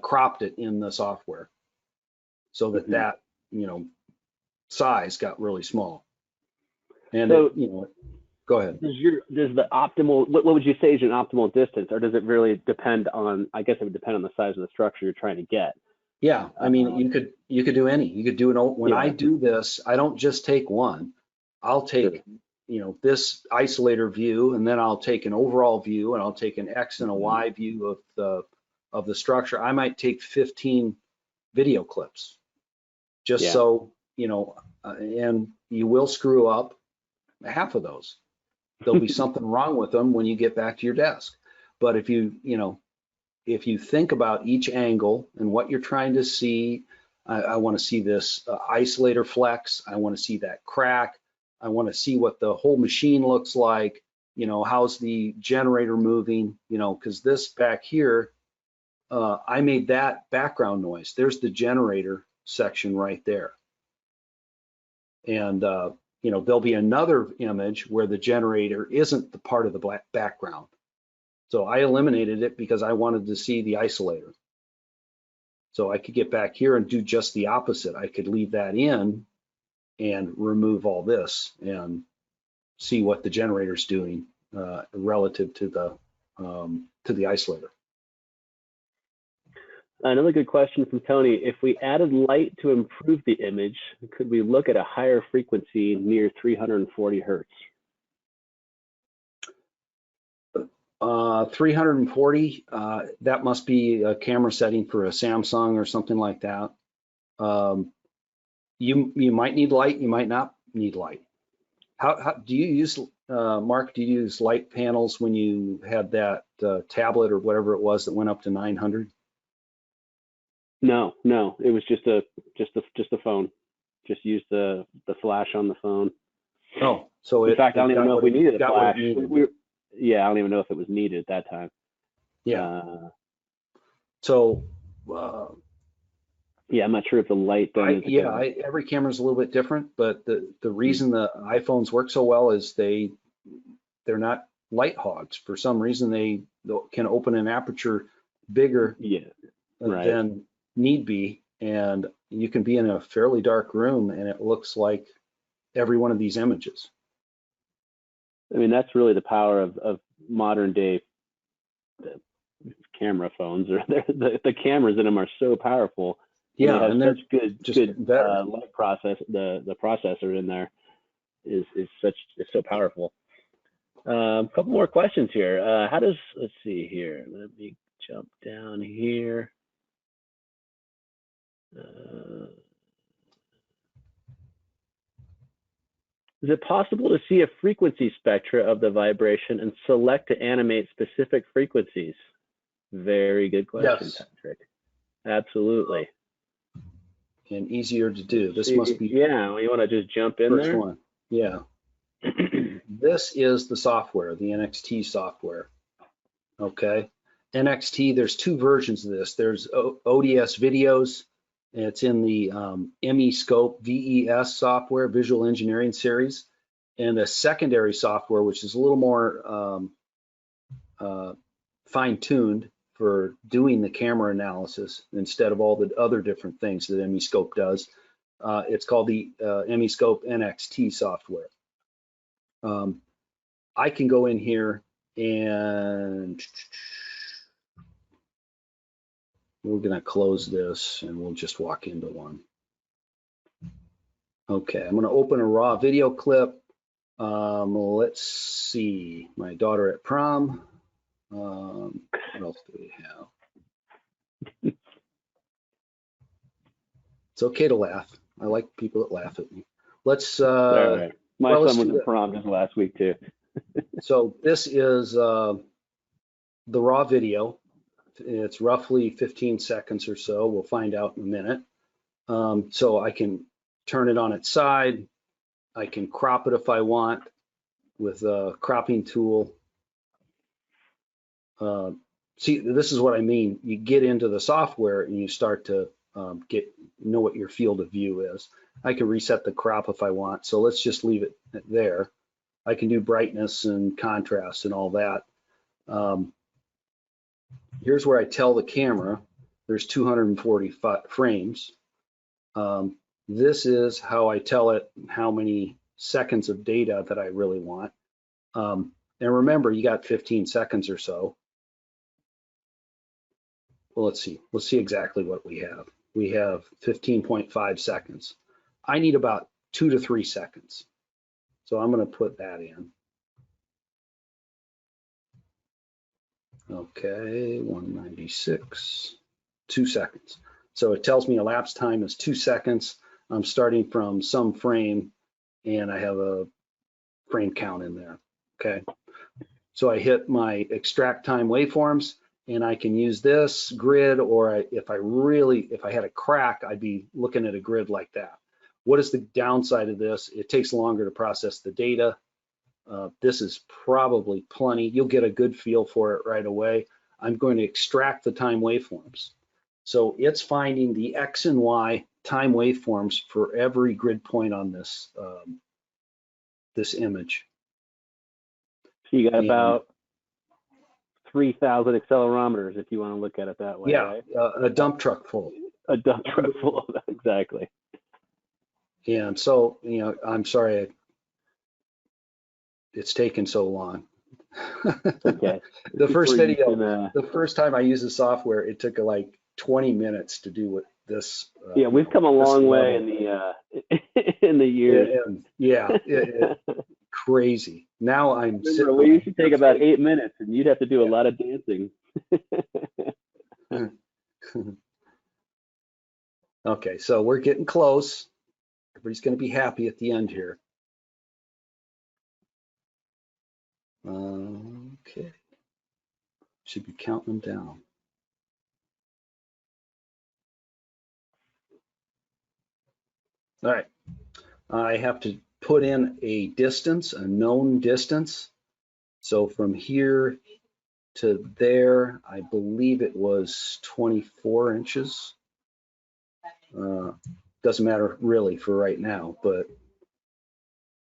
cropped it in the software so that that, you know, size got really small. And so, it, you know, go ahead. Does the optimal, what would you say is an optimal distance, or does it really depend on, I guess it would depend on the size of the structure you're trying to get? Yeah, I mean, you could do any. You could do an when yeah. I do this, I don't just take one. I'll take, you know, this isolator view, and then I'll take an overall view, and I'll take an X and a Y view of the structure. I might take 15 video clips, just so, you know, and you will screw up half of those. There'll be something wrong with them when you get back to your desk. But if you know, if you think about each angle and what you're trying to see, I want to see this isolator flex. I want to see that crack. I want to see what the whole machine looks like. You know, how's the generator moving? You know, because this back here, I made that background noise. There's the generator section right there. And, you know, there'll be another image where the generator isn't the part of the background. So I eliminated it because I wanted to see the isolator. So I could get back here and do just the opposite. I could leave that in and remove all this and see what the generator's doing relative to the isolator. Another good question from Tony. If we added light to improve the image, could we look at a higher frequency near 340 hertz? 340, that must be a camera setting for a Samsung or something like that. You might need light, you might not need light. How do you use, Mark, do you use light panels when you had that tablet or whatever it was that went up to 900? No, it was just a phone. Just use the flash on the phone. Oh, so in fact, I don't even know if we needed a flash. Yeah, I don't even know if it was needed at that time. Yeah. Yeah, I'm not sure if the light. Every camera is a little bit different, but the reason the iPhones work so well is they're not light hogs. For some reason, they can open an aperture bigger than need be, and you can be in a fairly dark room, and it looks like every one of these images. I mean, that's really the power of modern day camera phones, or the cameras in them are so powerful. Yeah, and they're such good light process. The processor in there is so powerful. A couple more questions here. Let's see here. Let me jump down here. Is it possible to see a frequency spectra of the vibration and select to animate specific frequencies? Very good question, yes. Patrick. Absolutely. And easier to do. This must be. Yeah, you want to just jump in first there? One. Yeah. This is the software, the NXT software. Okay. NXT, there's two versions of this. There's ODS videos. It's in the MEscope VES software, Visual Engineering Series, and a secondary software, which is a little more fine-tuned for doing the camera analysis instead of all the other different things that MEscope does. It's called the MEscope NXT software. I can go in here and we're going to close this and we'll just walk into one. Okay, I'm going to open a raw video clip. Let's see, my daughter at prom. What else do we have? It's okay to laugh. I like people that laugh at me. Let's. All right. My son was at prom just last week too. So this is the raw video. It's roughly 15 seconds or so. We'll find out in a minute. So I can turn it on its side. I can crop it if I want with a cropping tool. see, this is what I mean. You get into the software and you start to know what your field of view is. I can reset the crop if I want, so let's just leave it there. I can do brightness and contrast and all that. Here's where I tell the camera there's 240 frames. This is how I tell it how many seconds of data that I really want. And remember, you got 15 seconds or so. Well, let's see. Let's see exactly what we have. We have 15.5 seconds. I need about 2 to 3 seconds. So I'm going to put that in. Okay, 196, 2 seconds. So it tells me elapsed time is 2 seconds. I'm starting from some frame and I have a frame count in there. Okay. So I hit my extract time waveforms and I can use this grid, or if I had a crack, I'd be looking at a grid like that. What is the downside of this? It takes longer to process the data. This is probably plenty. You'll get a good feel for it right away. I'm going to extract the time waveforms. So it's finding the X and Y time waveforms for every grid point on this, this image. So you got about 3,000 accelerometers if you want to look at it that way. Yeah, right? A dump truck full. A dump truck full of that, exactly. And so, you know, I'm sorry it's taken so long. Okay. The first video, the first time I used the software, it took like 20 minutes to do what this. Yeah, we've come a long way in the in the years. Yeah, crazy. Now I'm sitting. We used to take about 8 minutes, and you'd have to do a lot of dancing. Okay, so we're getting close. Everybody's going to be happy at the end here. Okay, should be counting them down. All right, I have to put in a distance, a known distance. So from here to there, I believe it was 24 inches. Doesn't matter really for right now, but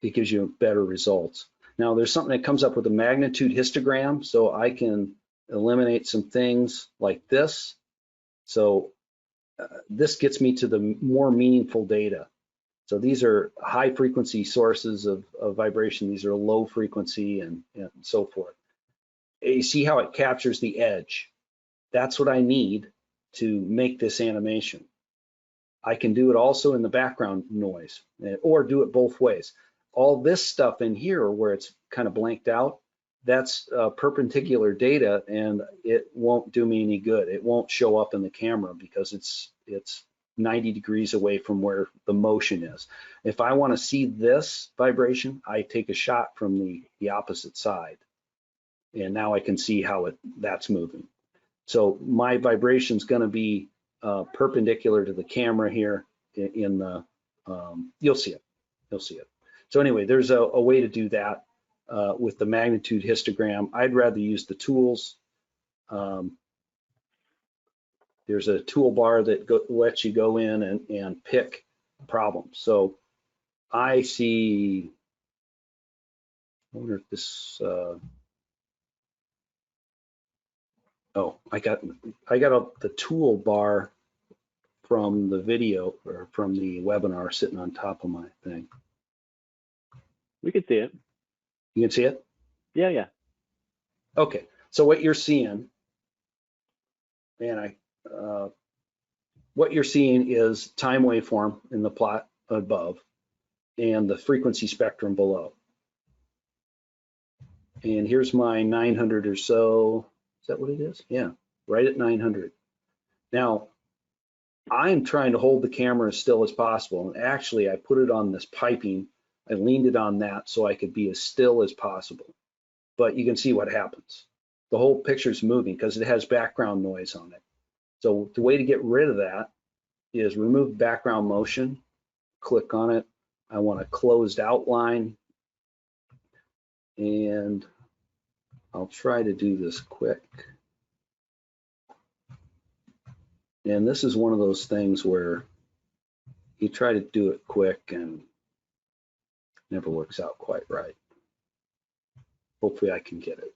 it gives you better results. Now there's something that comes up with a magnitude histogram, so I can eliminate some things like this. So this gets me to the more meaningful data. So these are high frequency sources of vibration. These are low frequency and so forth. You see how it captures the edge. That's what I need to make this animation. I can do it also in the background noise, or do it both ways. All this stuff in here where it's kind of blanked out, that's perpendicular data, and it won't do me any good. It won't show up in the camera because it's 90 degrees away from where the motion is. If I want to see this vibration, I take a shot from the opposite side, and now I can see how that's moving. So my vibration is going to be perpendicular to the camera here in the, you'll see it. So anyway, there's a way to do that with the magnitude histogram. I'd rather use the tools. There's a toolbar that lets you go in and pick problems. So I see, I wonder if this, oh, I got the toolbar from the video or from the webinar sitting on top of my thing. We can see it. You can see it? Yeah. Okay, so what you're seeing, and what you're seeing is time waveform in the plot above and the frequency spectrum below. And here's my 900 or so. Is that what it is? Yeah, right at 900. Now, I'm trying to hold the camera as still as possible. And actually, I put it on this piping. I leaned it on that so I could be as still as possible. But you can see what happens. The whole picture's moving because it has background noise on it. So the way to get rid of that is remove background motion, click on it. I want a closed outline, and I'll try to do this quick. And this is one of those things where you try to do it quick and never works out quite right. Hopefully I can get it.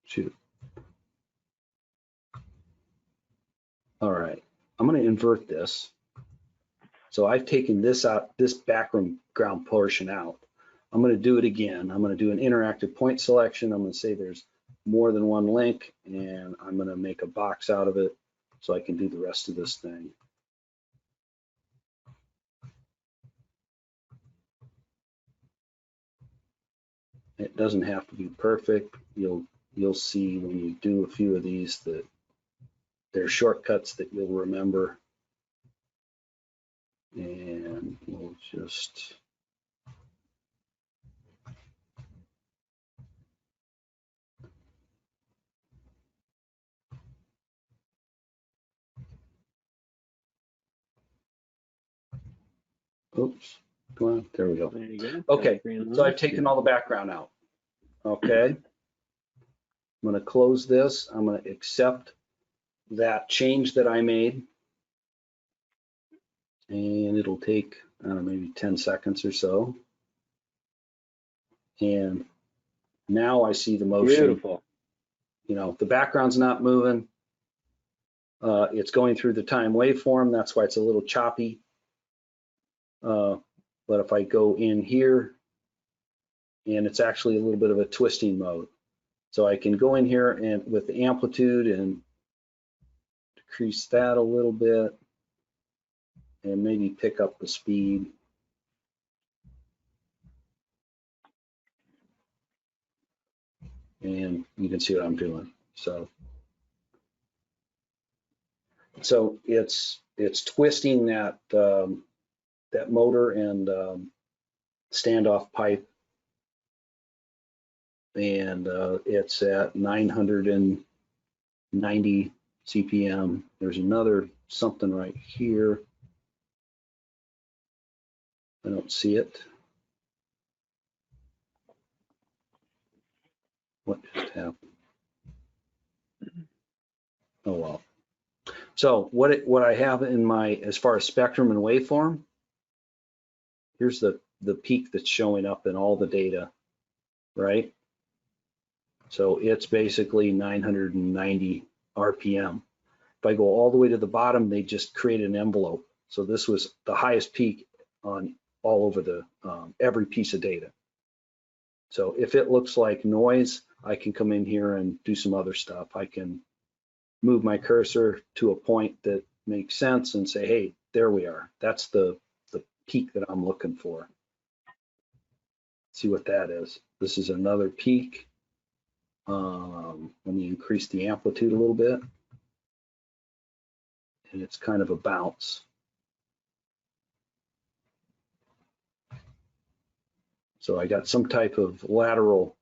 Shoot. All right, I'm going to invert this. So I've taken this out, this background portion out. I'm going to do it again. I'm going to do an interactive point selection. I'm going to say there's more than one link, and I'm going to make a box out of it so I can do the rest of this thing. It doesn't have to be perfect. You'll see when you do a few of these that there are shortcuts that you'll remember. And we'll just oops, come on, there we go. There you go. Okay, so I've taken all the background out. Okay, I'm going to close this. I'm going to accept that change that I made, and it'll take, I don't know, maybe 10 seconds or so. And now I see the motion. Beautiful. You know, the background's not moving. It's going through the time waveform. That's why it's a little choppy. But if I go in here, and it's actually a little bit of a twisting mode. So I can go in here and with the amplitude and decrease that a little bit and maybe pick up the speed. And you can see what I'm doing. So it's twisting that that motor and standoff pipe, and it's at 990 CPM. There's another something right here. I don't see it. What just happened? Oh well. So what I have in my, as far as spectrum and waveform, here's the peak that's showing up in all the data, right? So it's basically 990 RPM. If I go all the way to the bottom, they just create an envelope. So this was the highest peak on all over the every piece of data. So if it looks like noise, I can come in here and do some other stuff. I can move my cursor to a point that makes sense and say, hey, there we are. That's the peak that I'm looking for. See what that is. This is another peak. Let me increase the amplitude a little bit. And it's kind of a bounce. So I got some type of lateral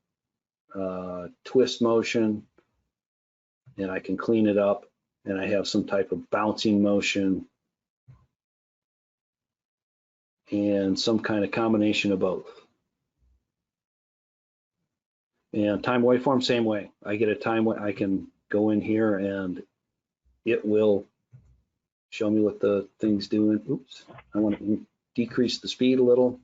twist motion, and I can clean it up, and I have some type of bouncing motion and some kind of combination of both. And time waveform, same way. I get a time, I can go in here and it will show me what the thing's doing. Oops, I want to decrease the speed a little.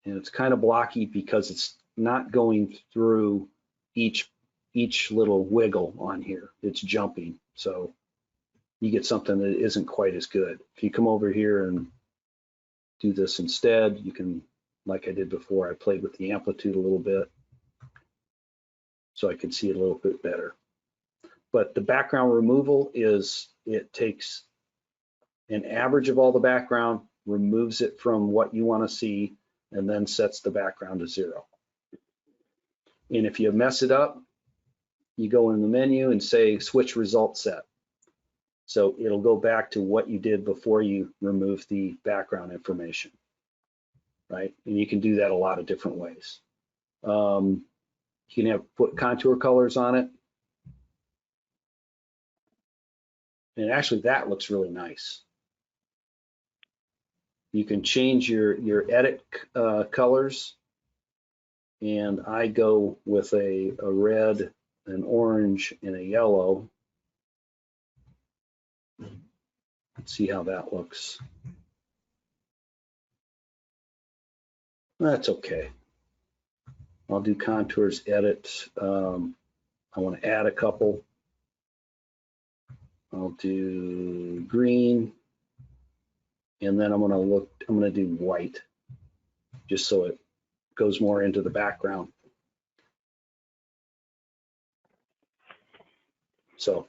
And it's kind of blocky because it's not going through each little wiggle on here. It's jumping. So you get something that isn't quite as good. If you come over here and do this instead, you can, like I did before, I played with the amplitude a little bit so I can see it a little bit better. But the background removal is, it takes an average of all the background, removes it from what you want to see, and then sets the background to 0. And if you mess it up, you go in the menu and say switch result set. So it'll go back to what you did before you removed the background information, right? And you can do that a lot of different ways. You can put contour colors on it. And actually that looks really nice. You can change your edit colors. And I go with a red an orange and a yellow. Let's see how that looks. That's okay. I'll do contours, edit. I want to add a couple. I'll do green, and then I'm going to do white, just so it goes more into the background. So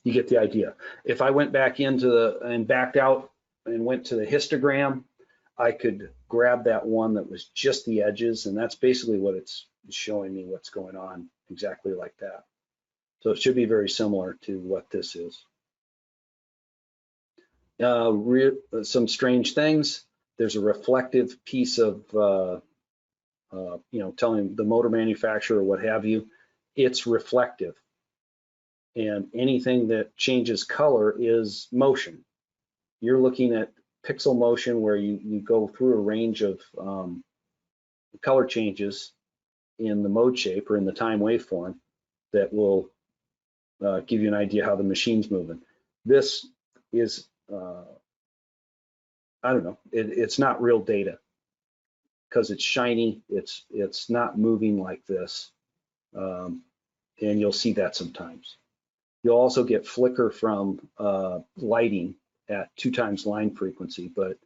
you get the idea. If I went back into and backed out and went to the histogram, I could grab that one that was just the edges, and that's basically what it's showing me what's going on, exactly like that. So it should be very similar to what this is. Some strange things. There's a reflective piece of, telling the motor manufacturer or what have you, it's reflective. And anything that changes color is motion. You're looking at pixel motion where you go through a range of color changes in the mode shape or in the time waveform that will give you an idea how the machine's moving. This is, I don't know, it's not real data because it's shiny, it's not moving like this, and you'll see that sometimes. You'll also get flicker from lighting at 2 times line frequency, but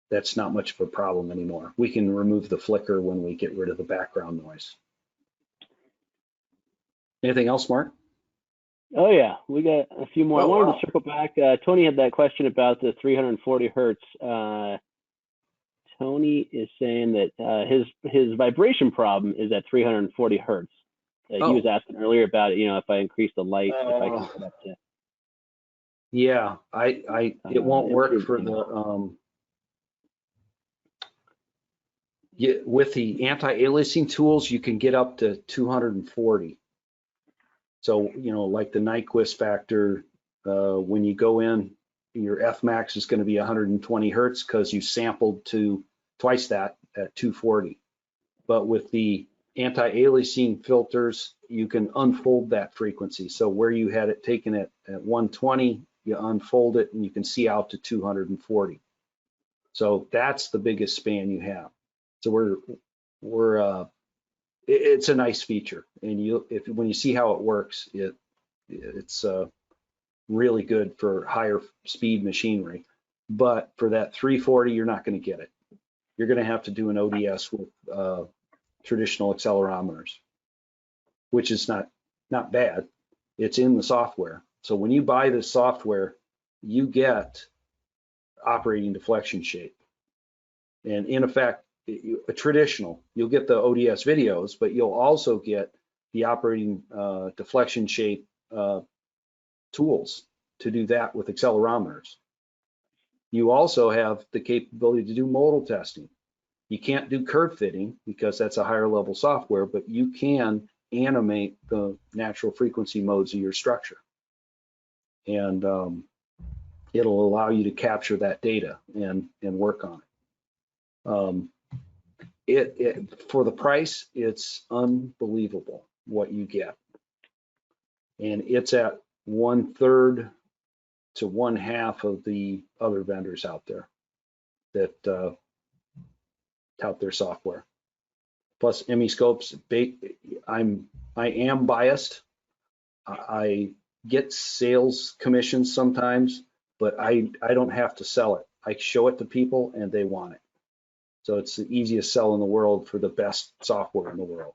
that's not much of a problem anymore. We can remove the flicker when we get rid of the background noise. Anything else, Mark? Oh yeah, we got a few more. I wanted to circle back. Tony had that question about the 340 hertz. Tony is saying that his vibration problem is at 340 hertz. He was asking earlier about it. If I increase the light, if I can get up to. Yeah, it won't work for the with the anti-aliasing tools. You can get up to 240. So like the Nyquist factor, when you go in, your F max is going to be 120 hertz because you sampled to twice that at 240. But with the anti-aliasing filters, you can unfold that frequency. So where you had it taken at 120, you unfold it and you can see out to 240. So that's the biggest span you have. So it's a nice feature, and when you see how it works, it's really good for higher speed machinery. But for that 340, you're not going to get it. You're going to have to do an ODS with traditional accelerometers, which is not bad. It's in the software. So when you buy this software, you get operating deflection shape. And in effect, a traditional, you'll get the ODS videos, but you'll also get the operating deflection shape tools to do that with accelerometers. You also have the capability to do modal testing. You can't do curve fitting because that's a higher level software, but you can animate the natural frequency modes of your structure. And it'll allow you to capture that data and work on it. For the price, it's unbelievable what you get. And it's at 1/3 to 1/2 of the other vendors out there that tout their software. Plus MEscopes, I am biased. I get sales commissions sometimes, but I don't have to sell it. I show it to people and they want it. So it's the easiest sell in the world for the best software in the world.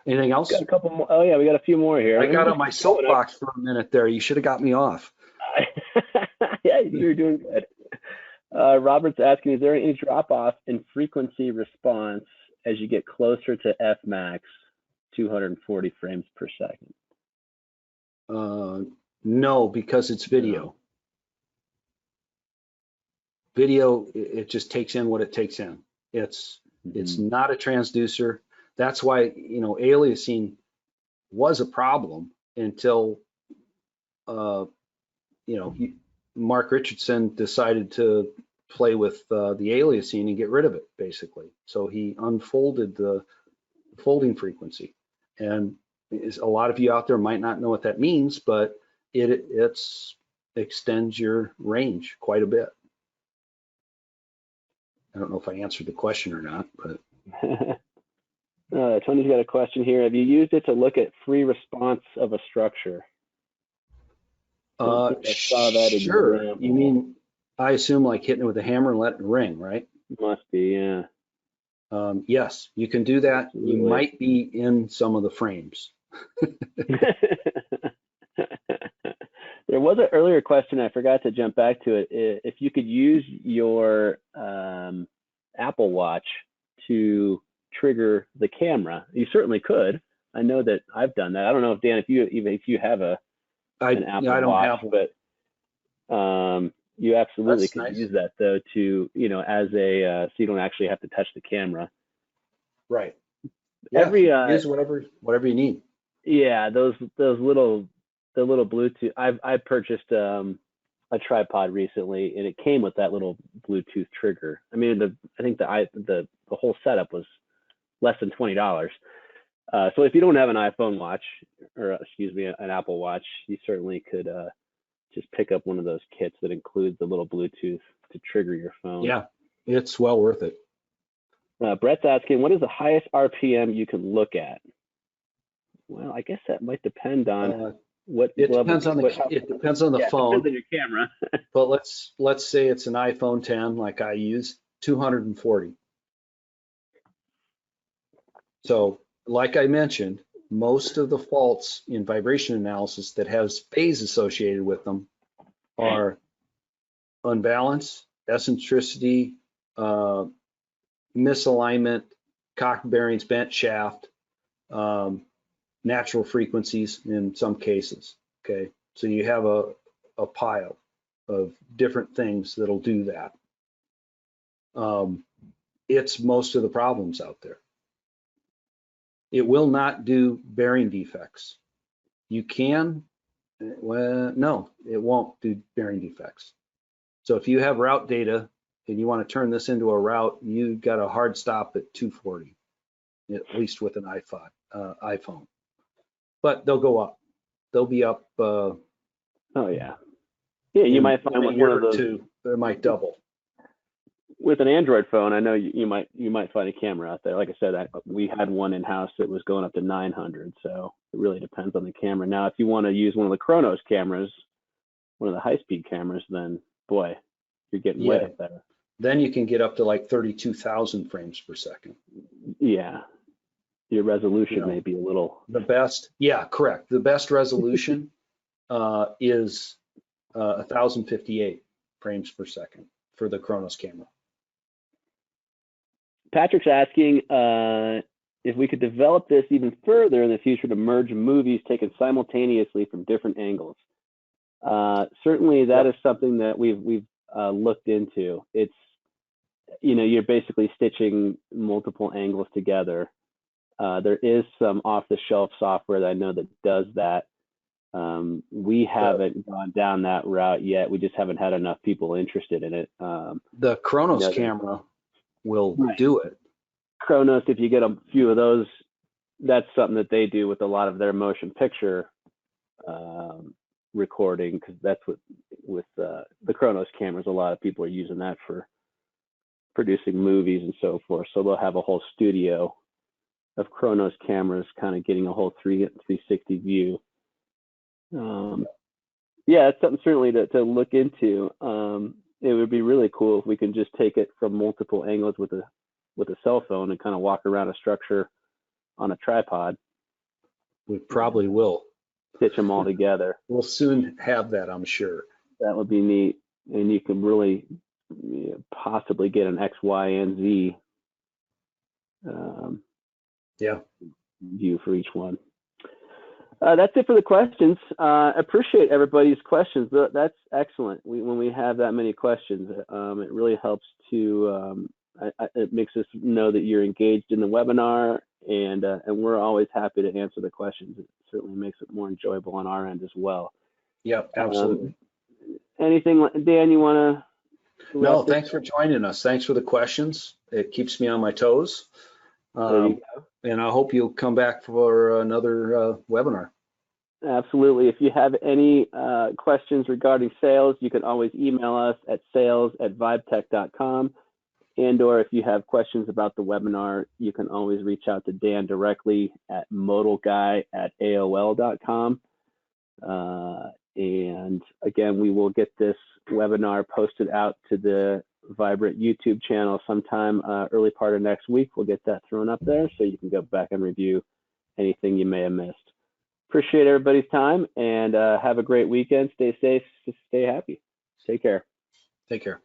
Anything else? Got a couple more. Oh yeah, we got a few more here. I got on my soapbox for a minute there. You should have got me off. Yeah, you're doing good. Robert's asking, is there any drop off in frequency response as you get closer to F max 240 frames per second? No, because it's video. Video, it just takes in what it takes in. It's not a transducer. That's why, aliasing was a problem until, Mark Richardson decided to play with the aliasing and get rid of it, basically. So he unfolded the folding frequency. And a lot of you out there might not know what that means, but it extends your range quite a bit. I don't know if I answered the question or not, but. Tony's got a question here. Have you used it to look at free response of a structure? I saw that Sure. example. You mean, I assume like hitting it with a hammer and letting it ring, right? Must be, yeah. Yes, you can do that. Absolutely. You might be in some of the frames. There was an earlier question, I forgot to jump back to it. If you could use your Apple Watch to trigger the camera, you certainly could. I know that I've done that. I don't know if Dan, if you have an Apple Watch, but you absolutely That's could nice. use that though to, as a so you don't actually have to touch the camera. Right. Yeah, use whatever you need. Yeah, the little Bluetooth. I purchased a tripod recently, and it came with that little Bluetooth trigger. I mean, I think the whole setup was less than $20. So if you don't have an iPhone watch, or excuse me, an Apple Watch, you certainly could just pick up one of those kits that includes the little Bluetooth to trigger your phone. Yeah, it's well worth it. Brett's asking, what is the highest RPM you can look at? Well, I guess that might depend on what. It depends on the phone. It depends on your camera. But let's say it's an iPhone 10, like I use, 240. So, like I mentioned, most of the faults in vibration analysis that has phase associated with them are unbalance, eccentricity, misalignment, cock bearings, bent shaft, natural frequencies in some cases. Okay, so you have a pile of different things that'll do that. It's most of the problems out there. It will not do bearing defects. You can, well, no, it won't do bearing defects. So if you have route data and you want to turn this into a route, you got a hard stop at 240, at least with an iPhone. But they'll go up. They'll be up. Oh yeah, yeah. You might find one of those. It might double. With an Android phone, I know you might find a camera out there. Like I said, we had one in house that was going up to 900. So it really depends on the camera. Now, if you want to use one of the Chronos cameras, one of the high-speed cameras, then boy, you're getting way up there. Then you can get up to like 32,000 frames per second. Yeah, your resolution may be a little. The best, yeah, correct. The best resolution is 1058 frames per second for the Chronos camera. Patrick's asking if we could develop this even further in the future to merge movies taken simultaneously from different angles. Certainly, that is something that we've looked into. It's, you're basically stitching multiple angles together. There is some off-the-shelf software that I know that does that. We haven't gone down that route yet. We just haven't had enough people interested in it. The Chronos camera will do it. Chronos, if you get a few of those, that's something that they do with a lot of their motion picture recording, because that's what with the Chronos cameras, a lot of people are using that for producing movies and so forth. So they'll have a whole studio of Chronos cameras, kind of getting a whole 360 view. Yeah, it's something certainly to look into. It would be really cool if we can just take it from multiple angles with a cell phone and kind of walk around a structure on a tripod. We probably will. Stitch them all together. We'll soon have that, I'm sure. That would be neat. And you can really possibly get an X, Y, and Z view for each one. That's it for the questions. Appreciate everybody's questions. That's excellent. When we have that many questions, it really helps to, it makes us know that you're engaged in the webinar, and we're always happy to answer the questions. It certainly makes it more enjoyable on our end as well. Yep, absolutely. Anything, Dan, you want to? No, thanks for joining us. Thanks for the questions. It keeps me on my toes. And I hope you'll come back for another webinar. Absolutely. If you have any questions regarding sales, you can always email us at sales@vibetech.com. And or if you have questions about the webinar, you can always reach out to Dan directly at modalguy@aol.com. And again, we will get this webinar posted out to the Vibrant YouTube channel sometime early part of next week. We'll get that thrown up there so you can go back and review anything you may have missed. Appreciate everybody's time, and have a great weekend. Stay safe, stay happy. Take care. Take care.